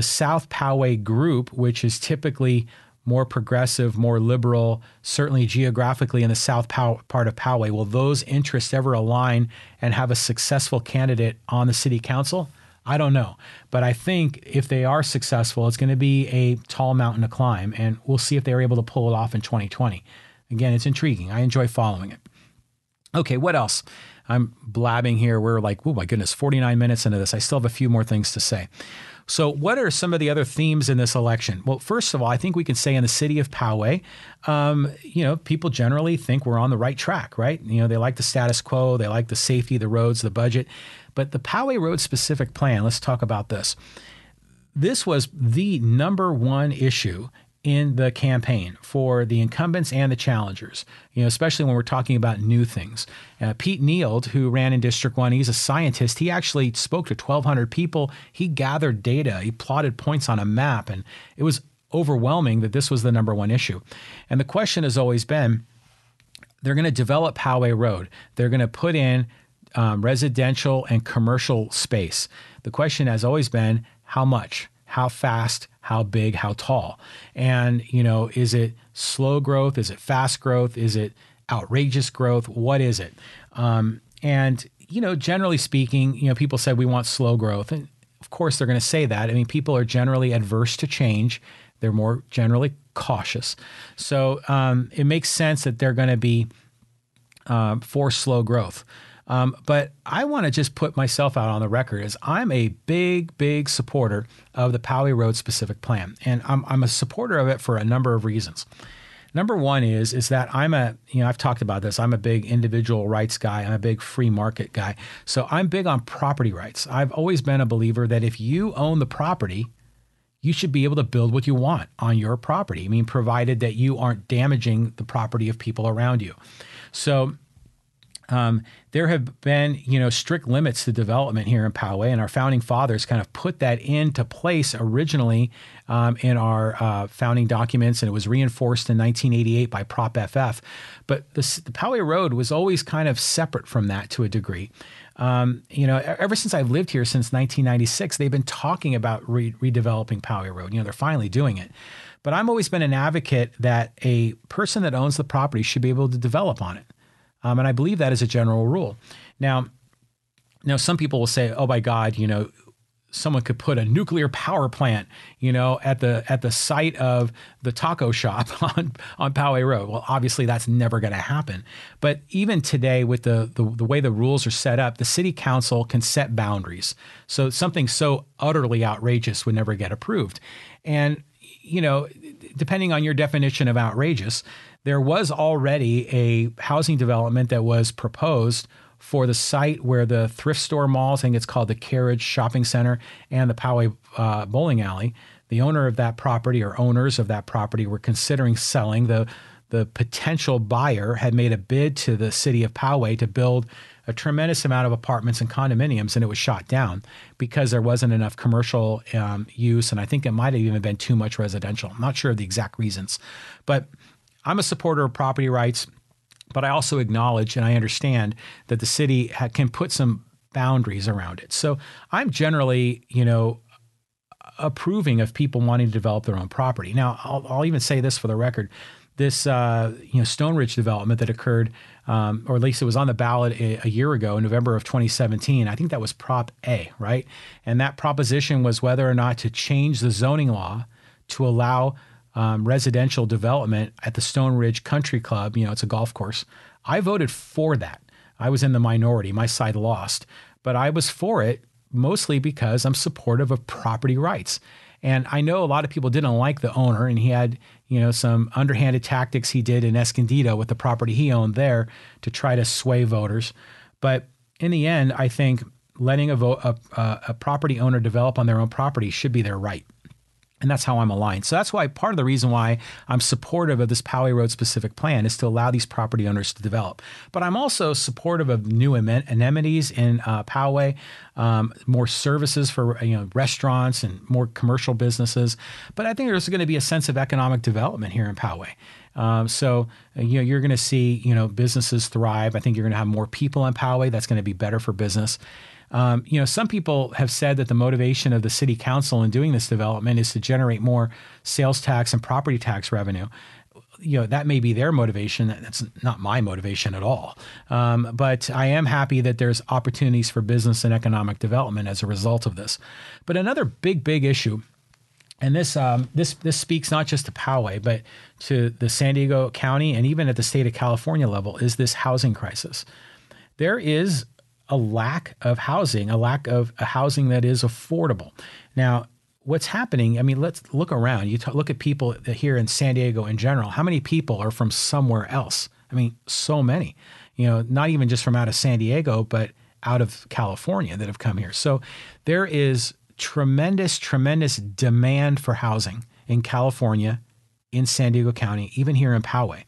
South Poway group, which is typically more progressive, more liberal, certainly geographically in the south part of Poway, will those interests ever align and have a successful candidate on the city council? I don't know. But I think if they are successful, it's going to be a tall mountain to climb, and we'll see if they were able to pull it off in 2020. Again, it's intriguing. I enjoy following it. Okay, what else? I'm blabbing here. We're like, oh my goodness, 49 minutes into this. I still have a few more things to say. So what are some of the other themes in this election? Well, first of all, I think we can say in the city of Poway, people generally think we're on the right track, right? They like the status quo. They like the safety, the roads, the budget. But the Poway Road Specific Plan, let's talk about this. This was the number one issue in the campaign for the incumbents and the challengers, especially when we're talking about new things. Pete Neild, who ran in District 1, he's a scientist. He actually spoke to 1,200 people. He gathered data. He plotted points on a map, and it was overwhelming that this was the number one issue. And the question has always been, they're going to develop Poway Road. They're going to put in residential and commercial space. The question has always been, how much, how fast, how big, how tall? And, is it slow growth? Is it fast growth? Is it outrageous growth? What is it? Generally speaking, people said we want slow growth. And of course, they're going to say that. I mean, people are generally adverse to change. They're more generally cautious. So it makes sense that they're going to be for slow growth. But I want to just put myself out on the record as I'm a big, big supporter of the Poway Road Specific Plan. And I'm a supporter of it for a number of reasons. Number one is that I've talked about this. I'm a big individual rights guy. I'm a big free market guy. So I'm big on property rights. I've always been a believer that if you own the property, you should be able to build what you want on your property. I mean, provided that you aren't damaging the property of people around you. So there have been, strict limits to development here in Poway, and our founding fathers kind of put that into place originally in our founding documents, and it was reinforced in 1988 by Prop FF. But the Poway Road was always kind of separate from that to a degree. Ever since I've lived here since 1996, they've been talking about redeveloping Poway Road. They're finally doing it. But I've always been an advocate that a person that owns the property should be able to develop on it. And I believe that is a general rule. Now, Now, some people will say, oh my God, someone could put a nuclear power plant, at the site of the taco shop on Poway Road. Well, obviously that's never going to happen. But even today, with the way the rules are set up, the city council can set boundaries. So something so utterly outrageous would never get approved. And, depending on your definition of outrageous, there was already a housing development that was proposed for the site where the thrift store malls, I think it's called the Carriage Shopping Center, and the Poway Bowling Alley. The owner of that property, or owners of that property, were considering selling. The potential buyer had made a bid to the city of Poway to build a tremendous amount of apartments and condominiums, and it was shot down because there wasn't enough commercial use, and I think it might have even been too much residential. I'm not sure of the exact reasons, but I'm a supporter of property rights. But I also acknowledge and I understand that the city can put some boundaries around it. So I'm generally, approving of people wanting to develop their own property. Now, I'll even say this for the record. This, Stone Ridge development that occurred, or at least it was on the ballot a year ago, in November of 2017. I think that was Prop A, right? And that proposition was whether or not to change the zoning law to allow residential development at the Stone Ridge Country Club. It's a golf course. I voted for that. I was in the minority. My side lost, but I was for it mostly because I'm supportive of property rights. And I know a lot of people didn't like the owner, and he had, some underhanded tactics he did in Escondido with the property he owned there to try to sway voters. But in the end, I think letting a property owner develop on their own property should be their right. And that's how I'm aligned. So that's why part of the reason why I'm supportive of this Poway Road Specific Plan is to allow these property owners to develop. But I'm also supportive of new amenities in Poway, more services for restaurants and more commercial businesses. But I think there's going to be a sense of economic development here in Poway. So you're going to see businesses thrive. I think you're going to have more people in Poway. That's going to be better for business. Some people have said that the motivation of the city council in doing this development is to generate more sales tax and property tax revenue. That may be their motivation. That's not my motivation at all. But I am happy that there's opportunities for business and economic development as a result of this. But another big issue, and this speaks not just to Poway, but to the San Diego County and even at the state of California level, is this housing crisis. There is a lack of housing, a lack of a housing that is affordable. Now, what's happening, let's look around. Look at people here in San Diego in general. How many people are from somewhere else? So many, not even just from out of San Diego, but out of California that have come here. So there is tremendous demand for housing in California, in San Diego County, even here in Poway.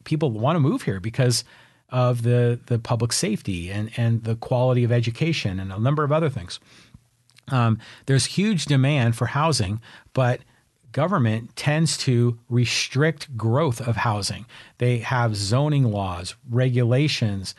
People want to move here because of the public safety and the quality of education and a number of other things. There's huge demand for housing, but government tends to restrict growth of housing. They have zoning laws, regulations,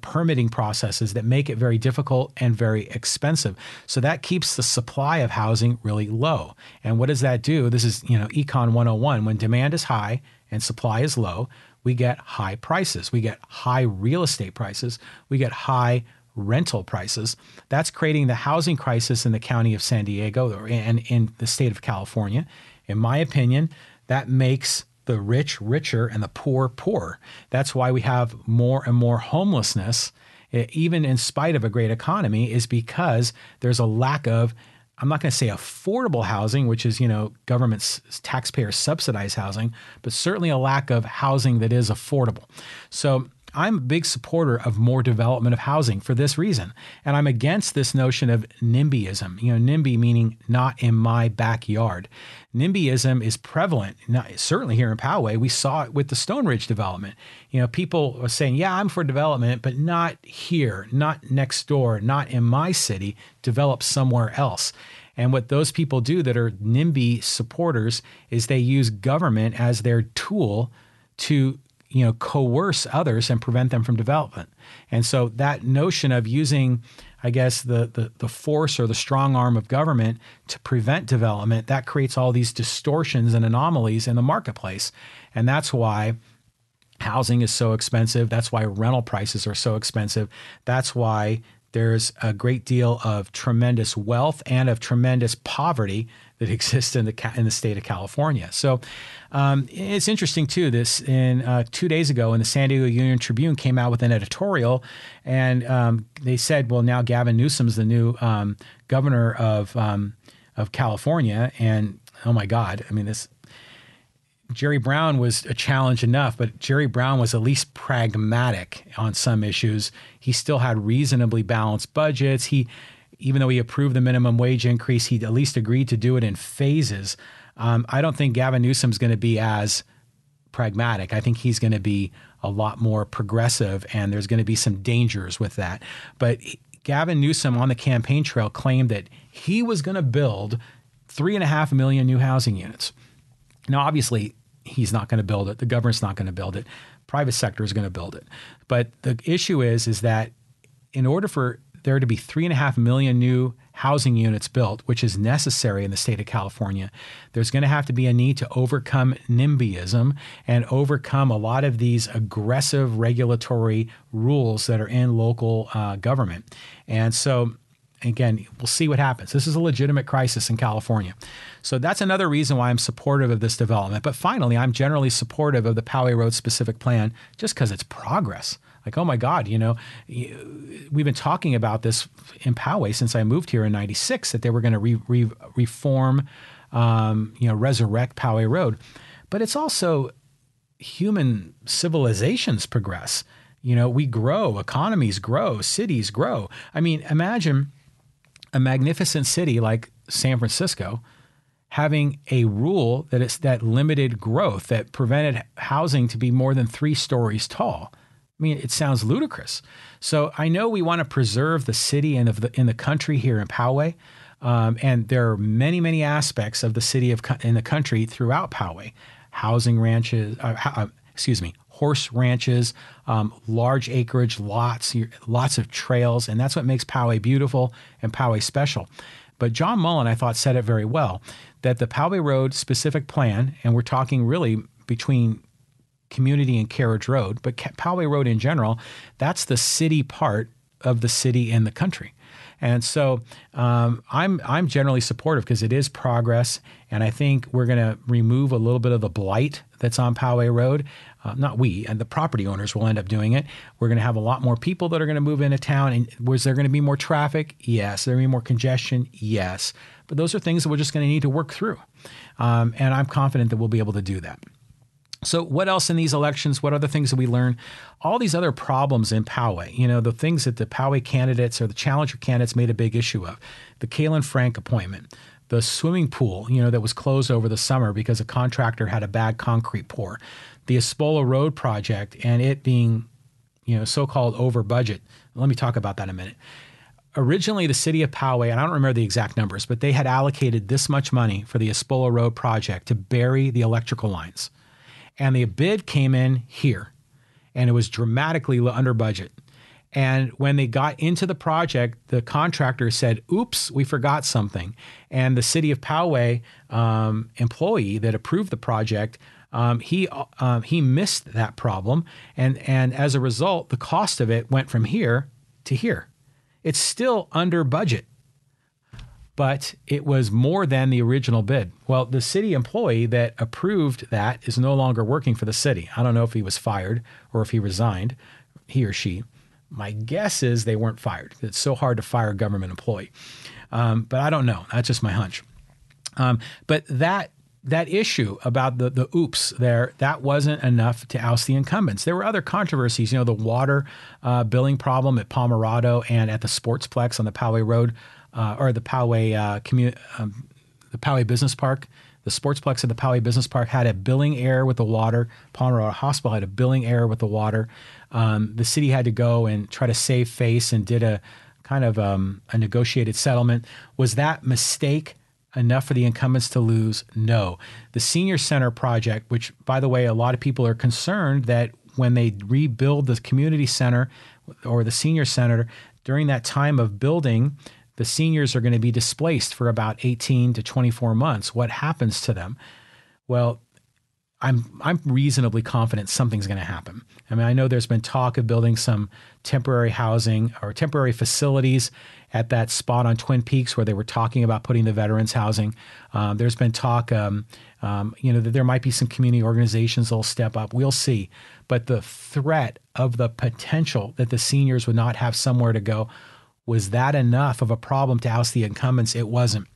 permitting processes that make it very difficult and very expensive. So that keeps the supply of housing really low. And what does that do? This is, Econ 101. When demand is high and supply is low, we get high prices. We get high real estate prices. We get high rental prices. That's creating the housing crisis in the county of San Diego and in the state of California. In my opinion, that makes the rich richer and the poor poorer. That's why we have more and more homelessness, even in spite of a great economy, is because there's a lack of, I'm not going to say affordable housing, which is, government's taxpayer subsidized housing, but certainly a lack of housing that is affordable. So I'm a big supporter of more development of housing for this reason. And I'm against this notion of NIMBYism, NIMBY meaning not in my backyard. NIMBYism is prevalent, certainly here in Poway. We saw it with the Stone Ridge development. People are saying, yeah, I'm for development, but not here, not next door, not in my city, develop somewhere else. And what those people do that are NIMBY supporters is they use government as their tool to coerce others and prevent them from development. And so that notion of using, I guess, the force or the strong arm of government to prevent development, that creates all these distortions and anomalies in the marketplace. And that's why housing is so expensive. That's why rental prices are so expensive. That's why There's a great deal of tremendous wealth and of tremendous poverty that exists in the state of California. So it's interesting too. This 2 days ago, in the San Diego Union Tribune came out with an editorial, and they said, well, now Gavin Newsom's the new governor of California, and oh my God, I mean this. Jerry Brown was a challenge enough, but Jerry Brown was at least pragmatic on some issues. He still had reasonably balanced budgets. Even though he approved the minimum wage increase, he at least agreed to do it in phases. I don't think Gavin Newsom's going to be as pragmatic. I think he's going to be a lot more progressive, and there's going to be some dangers with that. But Gavin Newsom on the campaign trail claimed that he was going to build 3.5 million new housing units. Now, obviously, he's not going to build it. The government's not going to build it. Private sector is going to build it. But the issue is that in order for there to be 3.5 million new housing units built, which is necessary in the state of California, there's going to have to be a need to overcome NIMBYism and overcome a lot of these aggressive regulatory rules that are in local government. And so, again, we'll see what happens. This is a legitimate crisis in California. So that's another reason why I'm supportive of this development. But finally, I'm generally supportive of the Poway Road Specific Plan just because it's progress. Like, oh my God, we've been talking about this in Poway since I moved here in '96, that they were going to reform, resurrect Poway Road. But it's also human civilizations progress. We grow, economies grow, cities grow. I mean, imagine a magnificent city like San Francisco having a rule that limited growth, that prevented housing to be more than 3 stories tall. I mean, it sounds ludicrous. So I know we want to preserve the city and in the country here in Poway, and there are many, many aspects of the city in the country throughout Poway, housing ranches, horse ranches, large acreage lots, lots of trails, and that's what makes Poway beautiful and Poway special. But John Mullen, I thought, said it very well, that the Poway Road Specific Plan, and we're talking really between Community and Carriage Road, but Poway Road in general, that's the city part of the city in the country. And so I'm generally supportive because it is progress, and I think we're going to remove a little bit of the blight that's on Poway Road. Not we, and the property owners will end up doing it. We're going to have a lot more people that are going to move into town. And was there going to be more traffic? Yes. There going to be more congestion? Yes. But those are things that we're just going to need to work through. And I'm confident that we'll be able to do that. So what else in these elections? What other things did we learn? All these other problems in Poway, the things that the Poway candidates or the challenger candidates made a big issue of. The Kalen Frank appointment, the swimming pool, that was closed over the summer because a contractor had a bad concrete pour. The Espola Road project and it being, so-called over budget. Let me talk about that in a minute. Originally, the city of Poway, and I don't remember the exact numbers, but they had allocated this much money for the Espola Road project to bury the electrical lines. And the bid came in here, and it was dramatically under budget. And when they got into the project, the contractor said, oops, we forgot something. And the city of Poway employee that approved the project, he missed that problem. And as a result, the cost of it went from here to here. It's still under budget, but it was more than the original bid. Well, the city employee that approved that is no longer working for the city. I don't know if he was fired or if he resigned, he or she. My guess is they weren't fired. It's so hard to fire a government employee. But I don't know. That's just my hunch. But that issue about the oops there, that wasn't enough to oust the incumbents. There were other controversies, the water billing problem at Pomerado and at the Sportsplex on the Poway Road, or the Poway the Poway Business Park. The Sportsplex at the Poway Business Park had a billing error with the water. Pomerado Hospital had a billing error with the water. The city had to go and try to save face and did a kind of a negotiated settlement. Was that mistake enough for the incumbents to lose? No. The Senior Center project, which, by the way, a lot of people are concerned that when they rebuild the community center or the senior center, during that time of building, the seniors are going to be displaced for about 18 to 24 months. What happens to them? Well, I'm reasonably confident something's going to happen. I mean, I know there's been talk of building some temporary housing or temporary facilities at that spot on Twin Peaks where they were talking about putting the veterans housing. There's been talk, that there might be some community organizations that'll step up. We'll see. But the threat of the potential that the seniors would not have somewhere to go, was that enough of a problem to oust the incumbents? It wasn't.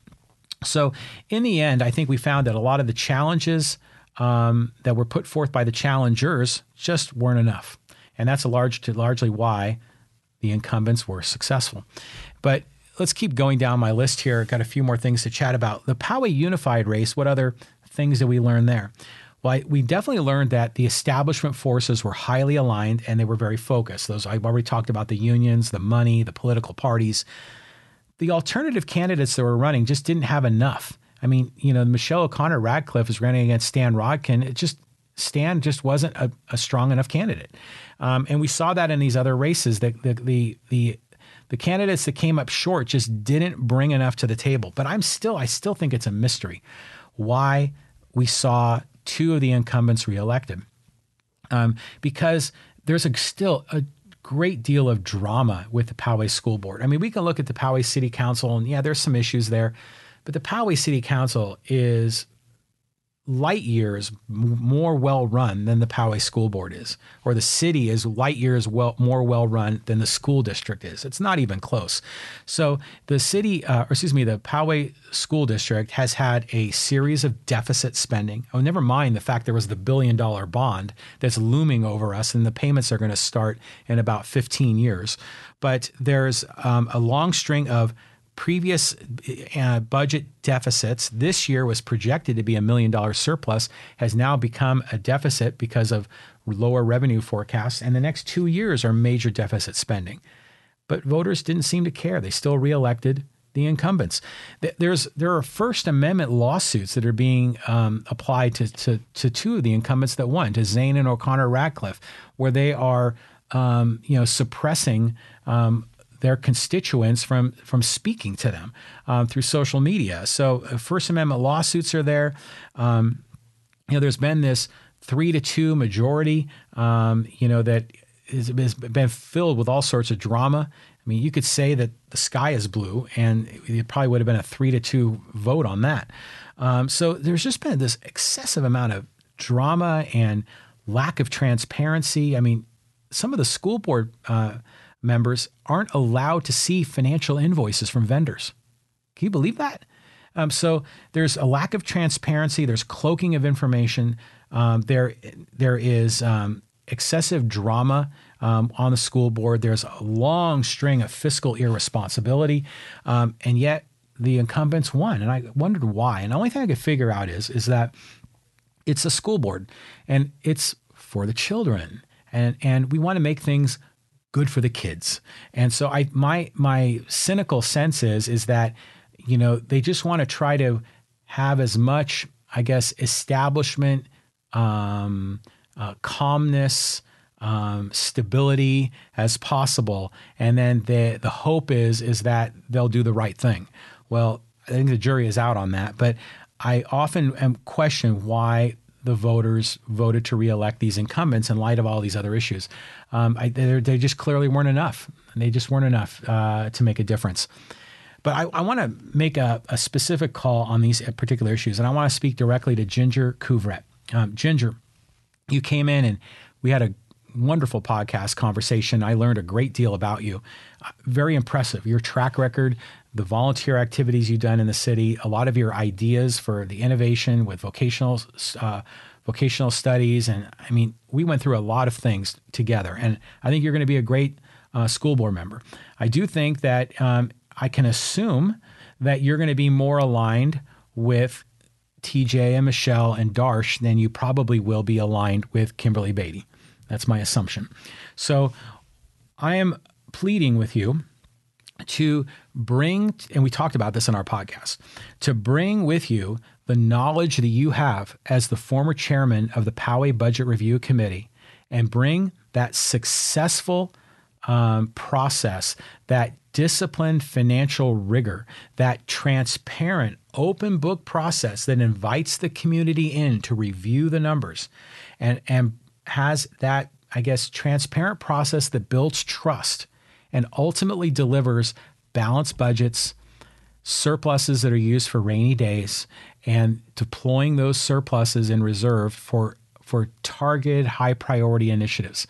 So in the end, I think we found that a lot of the challenges that were put forth by the challengers just weren't enough. And that's largely why the incumbents were successful. But let's keep going down my list here. I've got a few more things to chat about. The Poway Unified race, what other things did we learn there? Well, we definitely learned that the establishment forces were highly aligned and they were very focused. I've already talked about the unions, the money, the political parties. The alternative candidates that were running just didn't have enough. I mean, Michelle O'Connor Radcliffe is running against Stan Rodkin. Stan just wasn't a strong enough candidate. And we saw that in these other races, that the candidates that came up short just didn't bring enough to the table. But I still think it's a mystery why we saw two of the incumbents reelected. Because there's still a great deal of drama with the Poway School Board. I mean, we can look at the Poway City Council, and yeah, there's some issues there. But the Poway City Council is light years more well-run than the Poway School Board is, or the city is light years more well-run than the school district is. It's not even close. So the the Poway School District has had a series of deficit spending. Oh, never mind the fact there was the $1 billion bond that's looming over us, and the payments are going to start in about 15 years. But there's a long string of previous budget deficits. This year was projected to be $1 million surplus, has now become a deficit because of lower revenue forecasts. And the next 2 years are major deficit spending. But voters didn't seem to care. They still reelected the incumbents. There are First Amendment lawsuits that are being applied to two of the incumbents that won, to Zane and O'Connor Radcliffe, where they are suppressing their constituents from speaking to them through social media. So First Amendment lawsuits are there. There's been this 3-2 majority, that has been filled with all sorts of drama. I mean, you could say that the sky is blue, and it probably would have been a 3-2 vote on that. So there's just been this excessive amount of drama and lack of transparency. I mean, some of the school board members aren't allowed to see financial invoices from vendors. Can you believe that? So there's a lack of transparency. There's cloaking of information. There is excessive drama on the school board. There's a long string of fiscal irresponsibility, and yet the incumbents won. And I wondered why. And the only thing I could figure out is that it's a school board, and it's for the children, and we want to make things good for the kids. And so my cynical sense is that, they just want to try to have as much, I guess, establishment, calmness, stability as possible. And then the hope is that they'll do the right thing. Well, I think the jury is out on that, but I often am questioned why the voters voted to reelect these incumbents in light of all these other issues. They just clearly weren't enough. They just weren't enough to make a difference. But I want to make a specific call on these particular issues, and I want to speak directly to Ginger Couvrette. Ginger, you came in and we had a wonderful podcast conversation. I learned a great deal about you. Very impressive. Your track record, the volunteer activities you've done in the city, a lot of your ideas for the innovation with vocational studies. And I mean, we went through a lot of things together, and I think you're going to be a great school board member. I do think that I can assume that you're going to be more aligned with TJ and Michelle and Darsh than you probably will be aligned with Kimberly Beatty. That's my assumption. So I am pleading with you to bring, and we talked about this in our podcast, to bring with you the knowledge that you have as the former chairman of the Poway Budget Review Committee, and bring that successful process, that disciplined financial rigor, that transparent open book process that invites the community in to review the numbers and has that, I guess, transparent process that builds trust and ultimately delivers balanced budgets, surpluses that are used for rainy days, and deploying those surpluses in reserve for targeted high priority initiatives.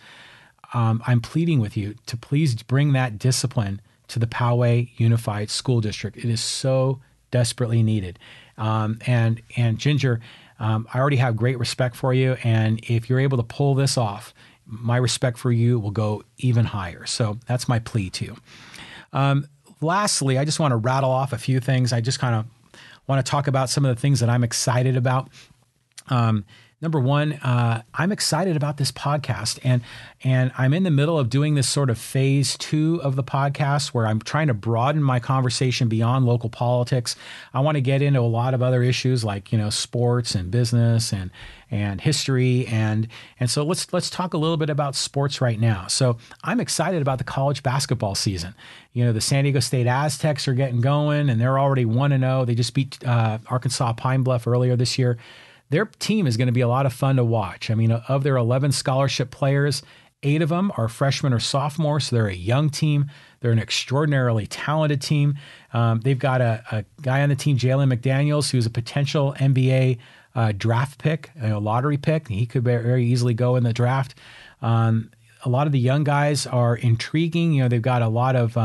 I'm pleading with you to please bring that discipline to the Poway Unified School District. It is so desperately needed. And Ginger, I already have great respect for you. And if you're able to pull this off, my respect for you will go even higher. So that's my plea to you. Lastly, I just want to rattle off a few things. I just kind of want to talk about some of the things that I'm excited about. Number one, I'm excited about this podcast, and I'm in the middle of doing this sort of phase 2 of the podcast where I'm trying to broaden my conversation beyond local politics. I want to get into a lot of other issues like, sports and business and history. And so let's talk a little bit about sports right now. So I'm excited about the college basketball season. The San Diego State Aztecs are getting going, and they're already 1-0. They just beat Arkansas Pine Bluff earlier this year. Their team is going to be a lot of fun to watch. I mean, of their 11 scholarship players, 8 of them are freshmen or sophomores, so they're a young team. They're an extraordinarily talented team. They've got a guy on the team, Jalen McDaniels, who's a potential NBA draft pick, a lottery pick. He could very easily go in the draft. A lot of the young guys are intriguing. They've got a lot of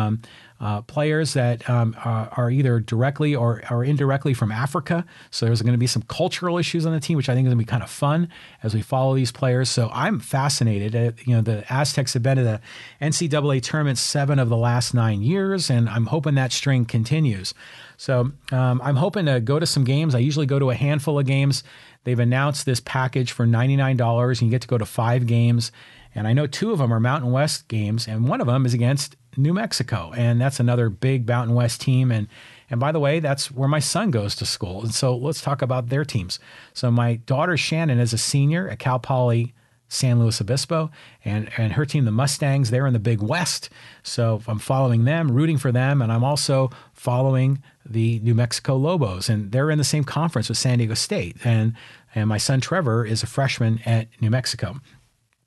players that are either directly or indirectly from Africa. So there's going to be some cultural issues on the team, which I think is going to be kind of fun as we follow these players. So I'm fascinated. The Aztecs have been to the NCAA tournament 7 of the last 9 years, and I'm hoping that string continues. So I'm hoping to go to some games. I usually go to a handful of games. They've announced this package for $99, and you get to go to 5 games. And I know 2 of them are Mountain West games, and one of them is against New Mexico, and that's another big Mountain West team. And by the way, that's where my son goes to school. And so let's talk about their teams. So my daughter Shannon is a senior at Cal Poly San Luis Obispo, and her team, the Mustangs, they're in the Big West. So I'm following them, rooting for them, and I'm also following the New Mexico Lobos, and they're in the same conference with San Diego State. And my son Trevor is a freshman at New Mexico.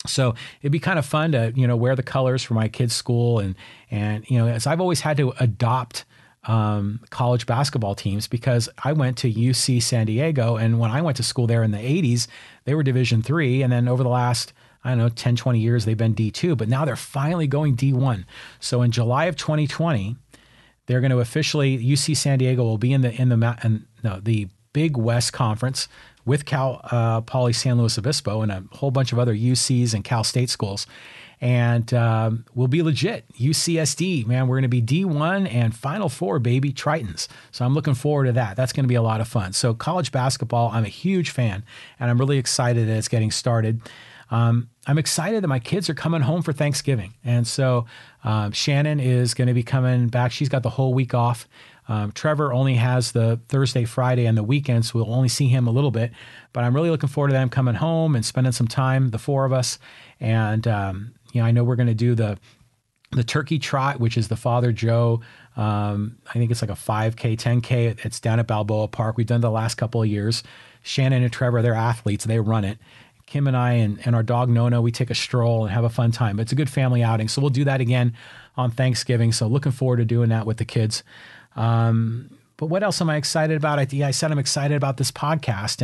So it'd be kind of fun to, wear the colors for my kids' school. And as I've always had to adopt college basketball teams because I went to UC San Diego. And when I went to school there in the 80s, they were Division III. And then over the last, 10, 20 years, they've been D2. But now they're finally going D1. So in July of 2020, they're going to officially, UC San Diego will be in the Big West Conference with Cal Poly San Luis Obispo and a whole bunch of other UCs and Cal State schools. And we'll be legit. UCSD, man, we're going to be D1 and Final Four, baby, Tritons. So I'm looking forward to that. That's going to be a lot of fun. So college basketball, I'm a huge fan, and I'm really excited that it's getting started. I'm excited that my kids are coming home for Thanksgiving. And so Shannon is going to be coming back. She's got the whole week off. Trevor only has the Thursday, Friday, and the weekend, so we'll only see him a little bit. But I'm really looking forward to them coming home and spending some time, the 4 of us. And, I know we're going to do the turkey trot, which is the Father Joe. I think it's like a 5K, 10K. It's down at Balboa Park. We've done it the last couple of years. Shannon and Trevor, they're athletes. They run it. Kim and I and our dog Nona, we take a stroll and have a fun time. It's a good family outing. So we'll do that again on Thanksgiving. So looking forward to doing that with the kids. But what else am I excited about? I said I'm excited about this podcast,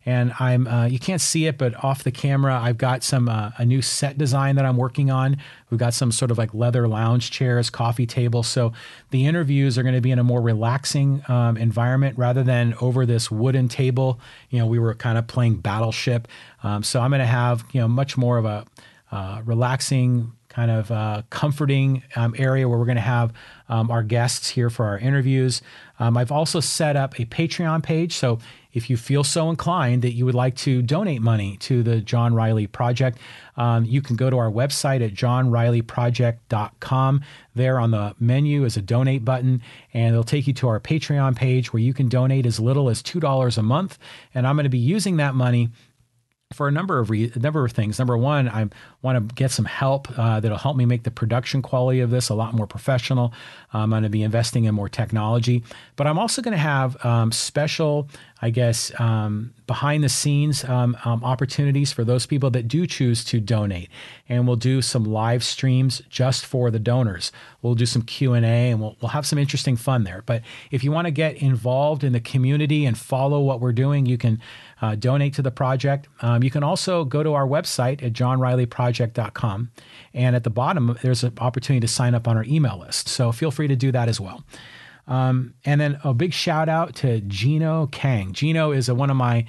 and I'm you can't see it, but off the camera, I've got some a new set design that I'm working on. We've got some sort of like leather lounge chairs, coffee table. So the interviews are going to be in a more relaxing environment rather than over this wooden table. We were kind of playing Battleship. So I'm going to have much more of a relaxing, kind of comforting area where we're going to have our guests here for our interviews. I've also set up a Patreon page. So if you feel so inclined that you would like to donate money to the John Riley Project, you can go to our website at johnrileyproject.com. There on the menu is a donate button, and it'll take you to our Patreon page where you can donate as little as $2 a month. And I'm going to be using that money for a number of things. Number one, I want to get some help that'll help me make the production quality of this a lot more professional. I'm going to be investing in more technology, but I'm also going to have special, behind the scenes opportunities for those people that do choose to donate. And we'll do some live streams just for the donors. We'll do some Q&A, and we'll have some interesting fun there. But if you want to get involved in the community and follow what we're doing, you can donate to the project. You can also go to our website at johnrileyproject.com. And at the bottom, there's an opportunity to sign up on our email list. So feel free to do that as well. And then a big shout out to Gino Kang. Gino is one of my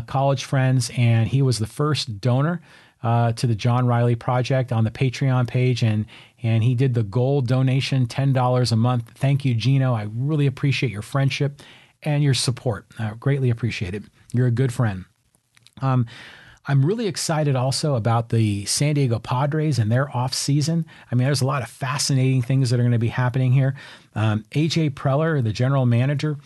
college friends, and he was the first donor to the John Riley Project on the Patreon page. And he did the gold donation, $10 a month. Thank you, Gino. I really appreciate your friendship and your support. I greatly appreciate it. You're a good friend. I'm really excited also about the San Diego Padres and their offseason. I mean, there's a lot of fascinating things that are going to be happening here. AJ Preller, the general manager,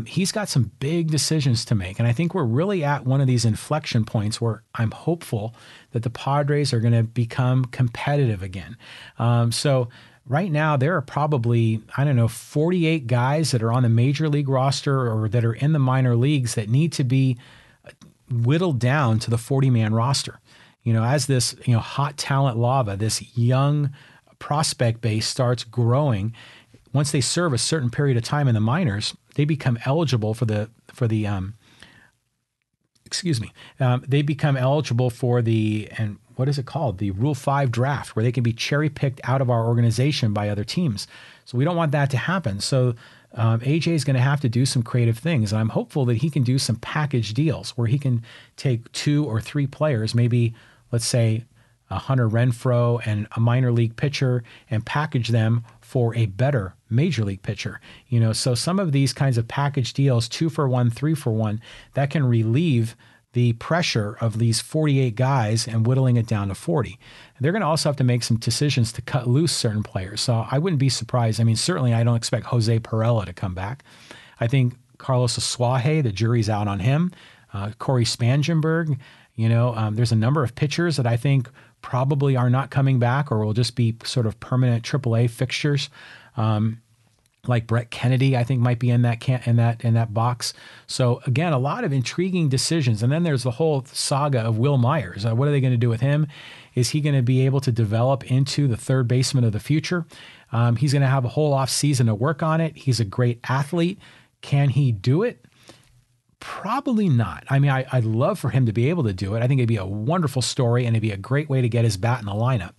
he's got some big decisions to make. And I think we're really at one of these inflection points where I'm hopeful that the Padres are going to become competitive again. So right now, there are probably, 48 guys that are on the major league roster or that are in the minor leagues that need to be whittled down to the 40-man roster. As this, hot talent lava, this young prospect base starts growing, once they serve a certain period of time in the minors, they become eligible for the and what is it called? The Rule 5 draft, where they can be cherry-picked out of our organization by other teams. So we don't want that to happen. So AJ is going to have to do some creative things. And I'm hopeful that he can do some package deals where he can take 2 or 3 players, maybe, let's say, a Hunter Renfroe and a minor league pitcher, and package them for a better major league pitcher. So some of these kinds of package deals, 2 for 1, 3 for 1, that can relieve the pressure of these 48 guys and whittling it down to 40. They're going to also have to make some decisions to cut loose certain players. So I wouldn't be surprised. I mean, certainly I don't expect Jose Perella to come back. I think Carlos Asuaje, the jury's out on him. Corey Spangenberg, there's a number of pitchers that I think probably are not coming back or will just be sort of permanent AAA fixtures. Like Brett Kennedy, I think might be in that box. So again, a lot of intriguing decisions. And then there's the whole saga of Will Myers. What are they going to do with him? Is he going to be able to develop into the third baseman of the future? He's going to have a whole off season to work on it. He's a great athlete. Can he do it? Probably not. I mean, I'd love for him to be able to do it. I think it'd be a wonderful story, and it'd be a great way to get his bat in the lineup.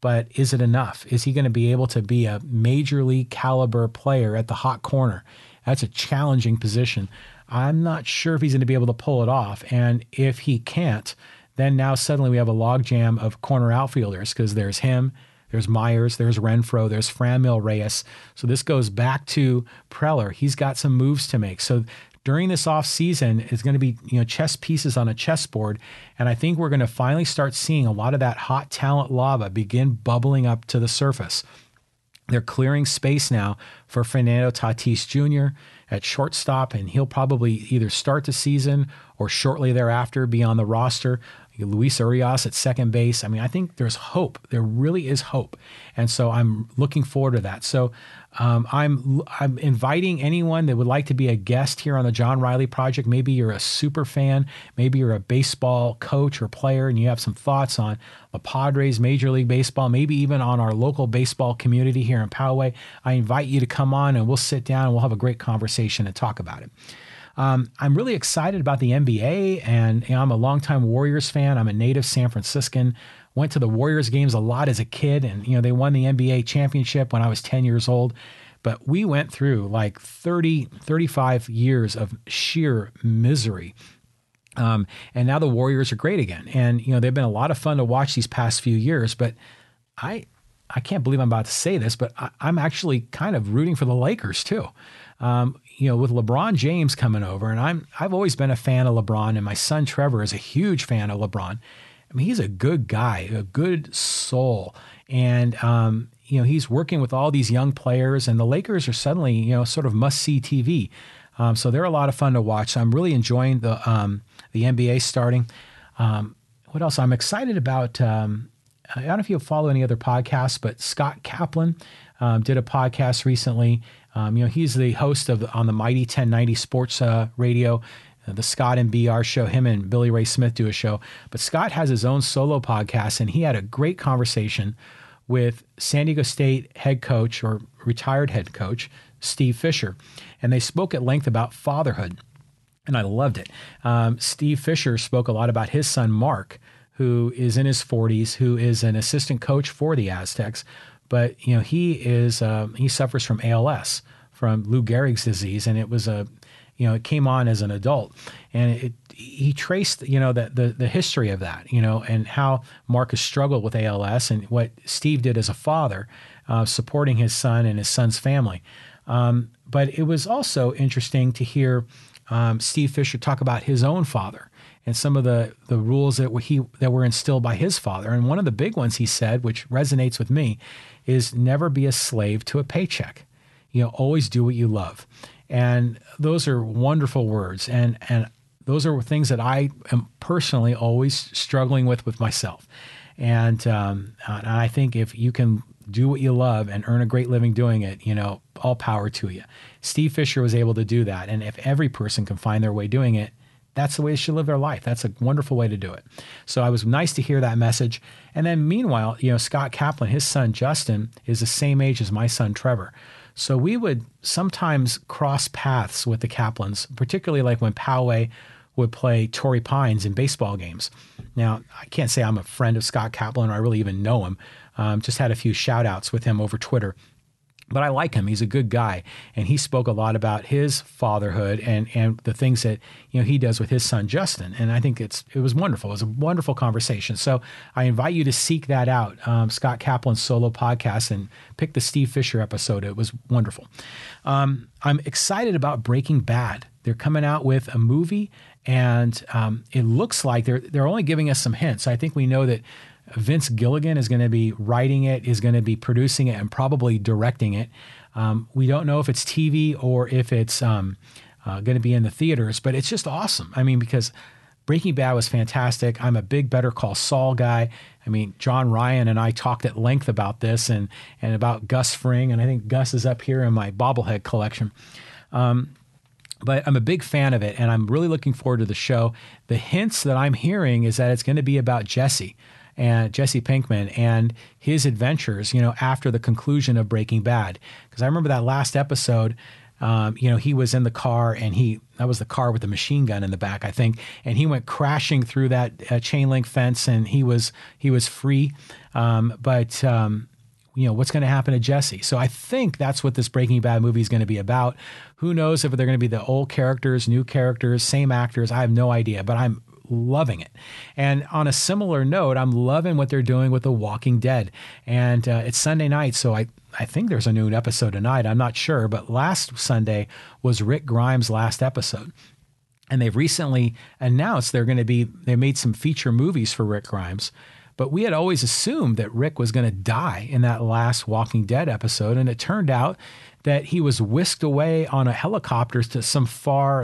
But is it enough? Is he going to be able to be a major league caliber player at the hot corner? That's a challenging position. I'm not sure if he's going to be able to pull it off. And if he can't, then now suddenly we have a logjam of corner outfielders, because there's him, there's Myers, there's Renfroe, there's Franmil Reyes. So this goes back to Preller. He's got some moves to make. So during this off season, it's going to be chess pieces on a chessboard, and I think we're going to finally start seeing a lot of that hot talent lava begin bubbling up to the surface. They're clearing space now for Fernando Tatis Jr. at shortstop, and he'll probably either start the season or shortly thereafter be on the roster. Luis Urias at second base. I mean, I think there's hope. There really is hope. And so I'm looking forward to that. So I'm inviting anyone that would like to be a guest here on the John Riley Project. Maybe you're a super fan. Maybe you're a baseball coach or player and you have some thoughts on the Padres, Major League Baseball, maybe even on our local baseball community here in Poway. I invite you to come on and we'll sit down and we'll have a great conversation and talk about it. I'm really excited about the NBA, and I'm a longtime Warriors fan. I'm a native San Franciscan. Went to the Warriors games a lot as a kid, and they won the NBA championship when I was 10 years old. But we went through like 35 years of sheer misery. And now the Warriors are great again. And, they've been a lot of fun to watch these past few years. But I can't believe I'm about to say this, but I'm actually kind of rooting for the Lakers too. With LeBron James coming over, and I've always been a fan of LeBron, and my son Trevor is a huge fan of LeBron. I mean, he's a good guy, a good soul, and he's working with all these young players, and the Lakers are suddenly sort of must-see TV. So they're a lot of fun to watch. So I'm really enjoying the NBA starting. What else? I'm excited about, I don't know if you follow any other podcasts, but Scott Kaplan did a podcast recently. He's the host on the Mighty 1090 Sports Radio, the Scott and BR show. Him and Billy Ray Smith do a show. But Scott has his own solo podcast, and he had a great conversation with San Diego State head coach, or retired head coach, Steve Fisher. And they spoke at length about fatherhood, and I loved it. Steve Fisher spoke a lot about his son, Mark, who is in his 40s, who is an assistant coach for the Aztecs. But, he suffers from ALS, from Lou Gehrig's disease, and it was it came on as an adult. And he traced, the history of that, and how Mark has struggled with ALS, and what Steve did as a father, supporting his son and his son's family. But it was also interesting to hear Steve Fisher talk about his own father and some of the rules that were instilled by his father. And one of the big ones he said, which resonates with me, is never be a slave to a paycheck. Always do what you love. And those are wonderful words. And those are things that I am personally always struggling with myself. And I think if you can do what you love and earn a great living doing it, all power to you. Steve Fisher was able to do that. And if every person can find their way doing it, that's the way they should live their life. That's a wonderful way to do it. So it was nice to hear that message. And then meanwhile, Scott Kaplan, his son Justin, is the same age as my son Trevor. So we would sometimes cross paths with the Kaplans, particularly like when Poway would play Torrey Pines in baseball games. Now, I can't say I'm a friend of Scott Kaplan or I really even know him. Just had a few shout outs with him over Twitter. But I like him. He's a good guy. And he spoke a lot about his fatherhood and the things that he does with his son, Justin. And I think it was wonderful. It was a wonderful conversation. So I invite you to seek that out, Scott Kaplan's solo podcast, and pick the Steve Fisher episode. It was wonderful. I'm excited about Breaking Bad. They're coming out with a movie, and it looks like they're only giving us some hints. I think we know that Vince Gilligan is going to be writing it, is going to be producing it, and probably directing it. We don't know if it's TV or if it's going to be in the theaters, but it's just awesome. I mean, because Breaking Bad was fantastic. I'm a big Better Call Saul guy. I mean, John Ryan and I talked at length about this and about Gus Fring, and I think Gus is up here in my bobblehead collection. But I'm a big fan of it, and I'm really looking forward to the show. The hints that I'm hearing is that it's going to be about Jesse Pinkman and his adventures, after the conclusion of Breaking Bad. Because I remember that last episode, he was in the car, and that was the car with the machine gun in the back, I think, and he went crashing through that chain link fence, and he was free. But what's going to happen to Jesse? So I think that's what this Breaking Bad movie is going to be about. Who knows if they're going to be the old characters, new characters, same actors? I have no idea, but I'm loving it. And on a similar note, I'm loving what they're doing with The Walking Dead. And it's Sunday night, so I think there's a new episode tonight. I'm not sure, but last Sunday was Rick Grimes' last episode. And they've recently announced they made some feature movies for Rick Grimes. But we had always assumed that Rick was going to die in that last Walking Dead episode. And it turned out that he was whisked away on a helicopter to some far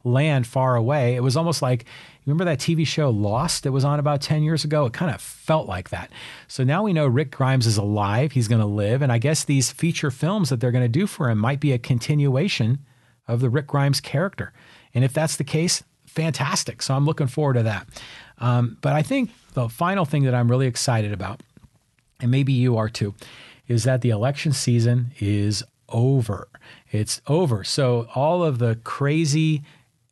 land far away. It was almost like, remember that TV show Lost that was on about 10 years ago? It kind of felt like that. So now we know Rick Grimes is alive. He's going to live. And I guess these feature films that they're going to do for him might be a continuation of the Rick Grimes character. And if that's the case, fantastic. So I'm looking forward to that. But I think the final thing that I'm really excited about, and maybe you are too, is that the election season is over. It's over. So all of the crazy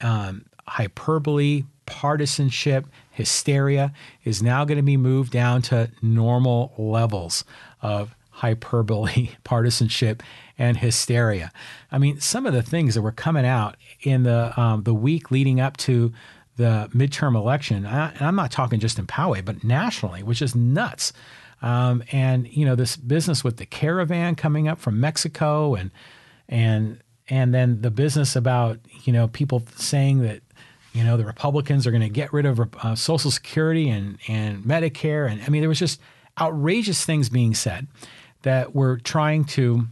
hyperbole, partisanship, hysteria is now going to be moved down to normal levels of hyperbole, partisanship, and hysteria. I mean, some of the things that were coming out in the week leading up to the midterm election, and I'm not talking just in Poway, but nationally, which is nuts. And this business with the caravan coming up from Mexico, and then the business about people saying that the Republicans are going to get rid of Social Security and Medicare, and I mean there was just outrageous things being said that were trying to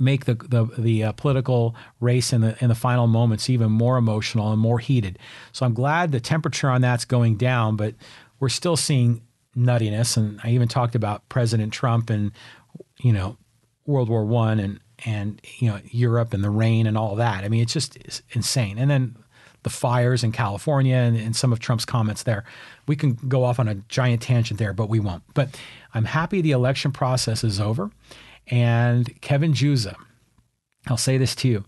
make the political race in the final moments even more emotional and more heated. So I'm glad the temperature on that's going down, but we're still seeing nuttiness. And I even talked about President Trump and, World War I and Europe and the rain and all that. I mean, it's insane. And then the fires in California and some of Trump's comments there. We can go off on a giant tangent there, but we won't. But I'm happy the election process is over. And Kevin Juza, I'll say this to you.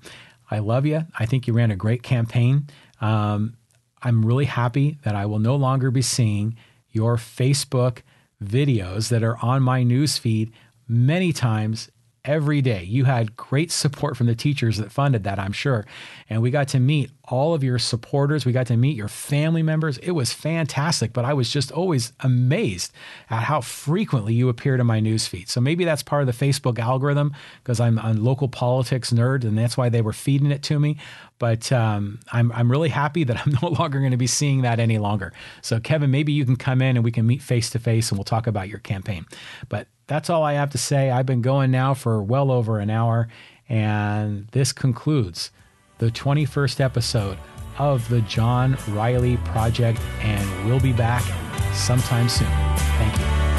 I love you. I think you ran a great campaign. I'm really happy that I will no longer be seeing your Facebook videos that are on my news feed many times every day. You had great support from the teachers that funded that, I'm sure. And we got to meet all of your supporters. We got to meet your family members. It was fantastic, but I was just always amazed at how frequently you appeared in my news feed. So maybe that's part of the Facebook algorithm because I'm a local politics nerd and that's why they were feeding it to me. But I'm really happy that I'm no longer going to be seeing that any longer. So Kevin, maybe you can come in and we can meet face to face and we'll talk about your campaign. But that's all I have to say. I've been going now for well over an hour, and this concludes the 21st episode of the John Riley Project, and we'll be back sometime soon. Thank you.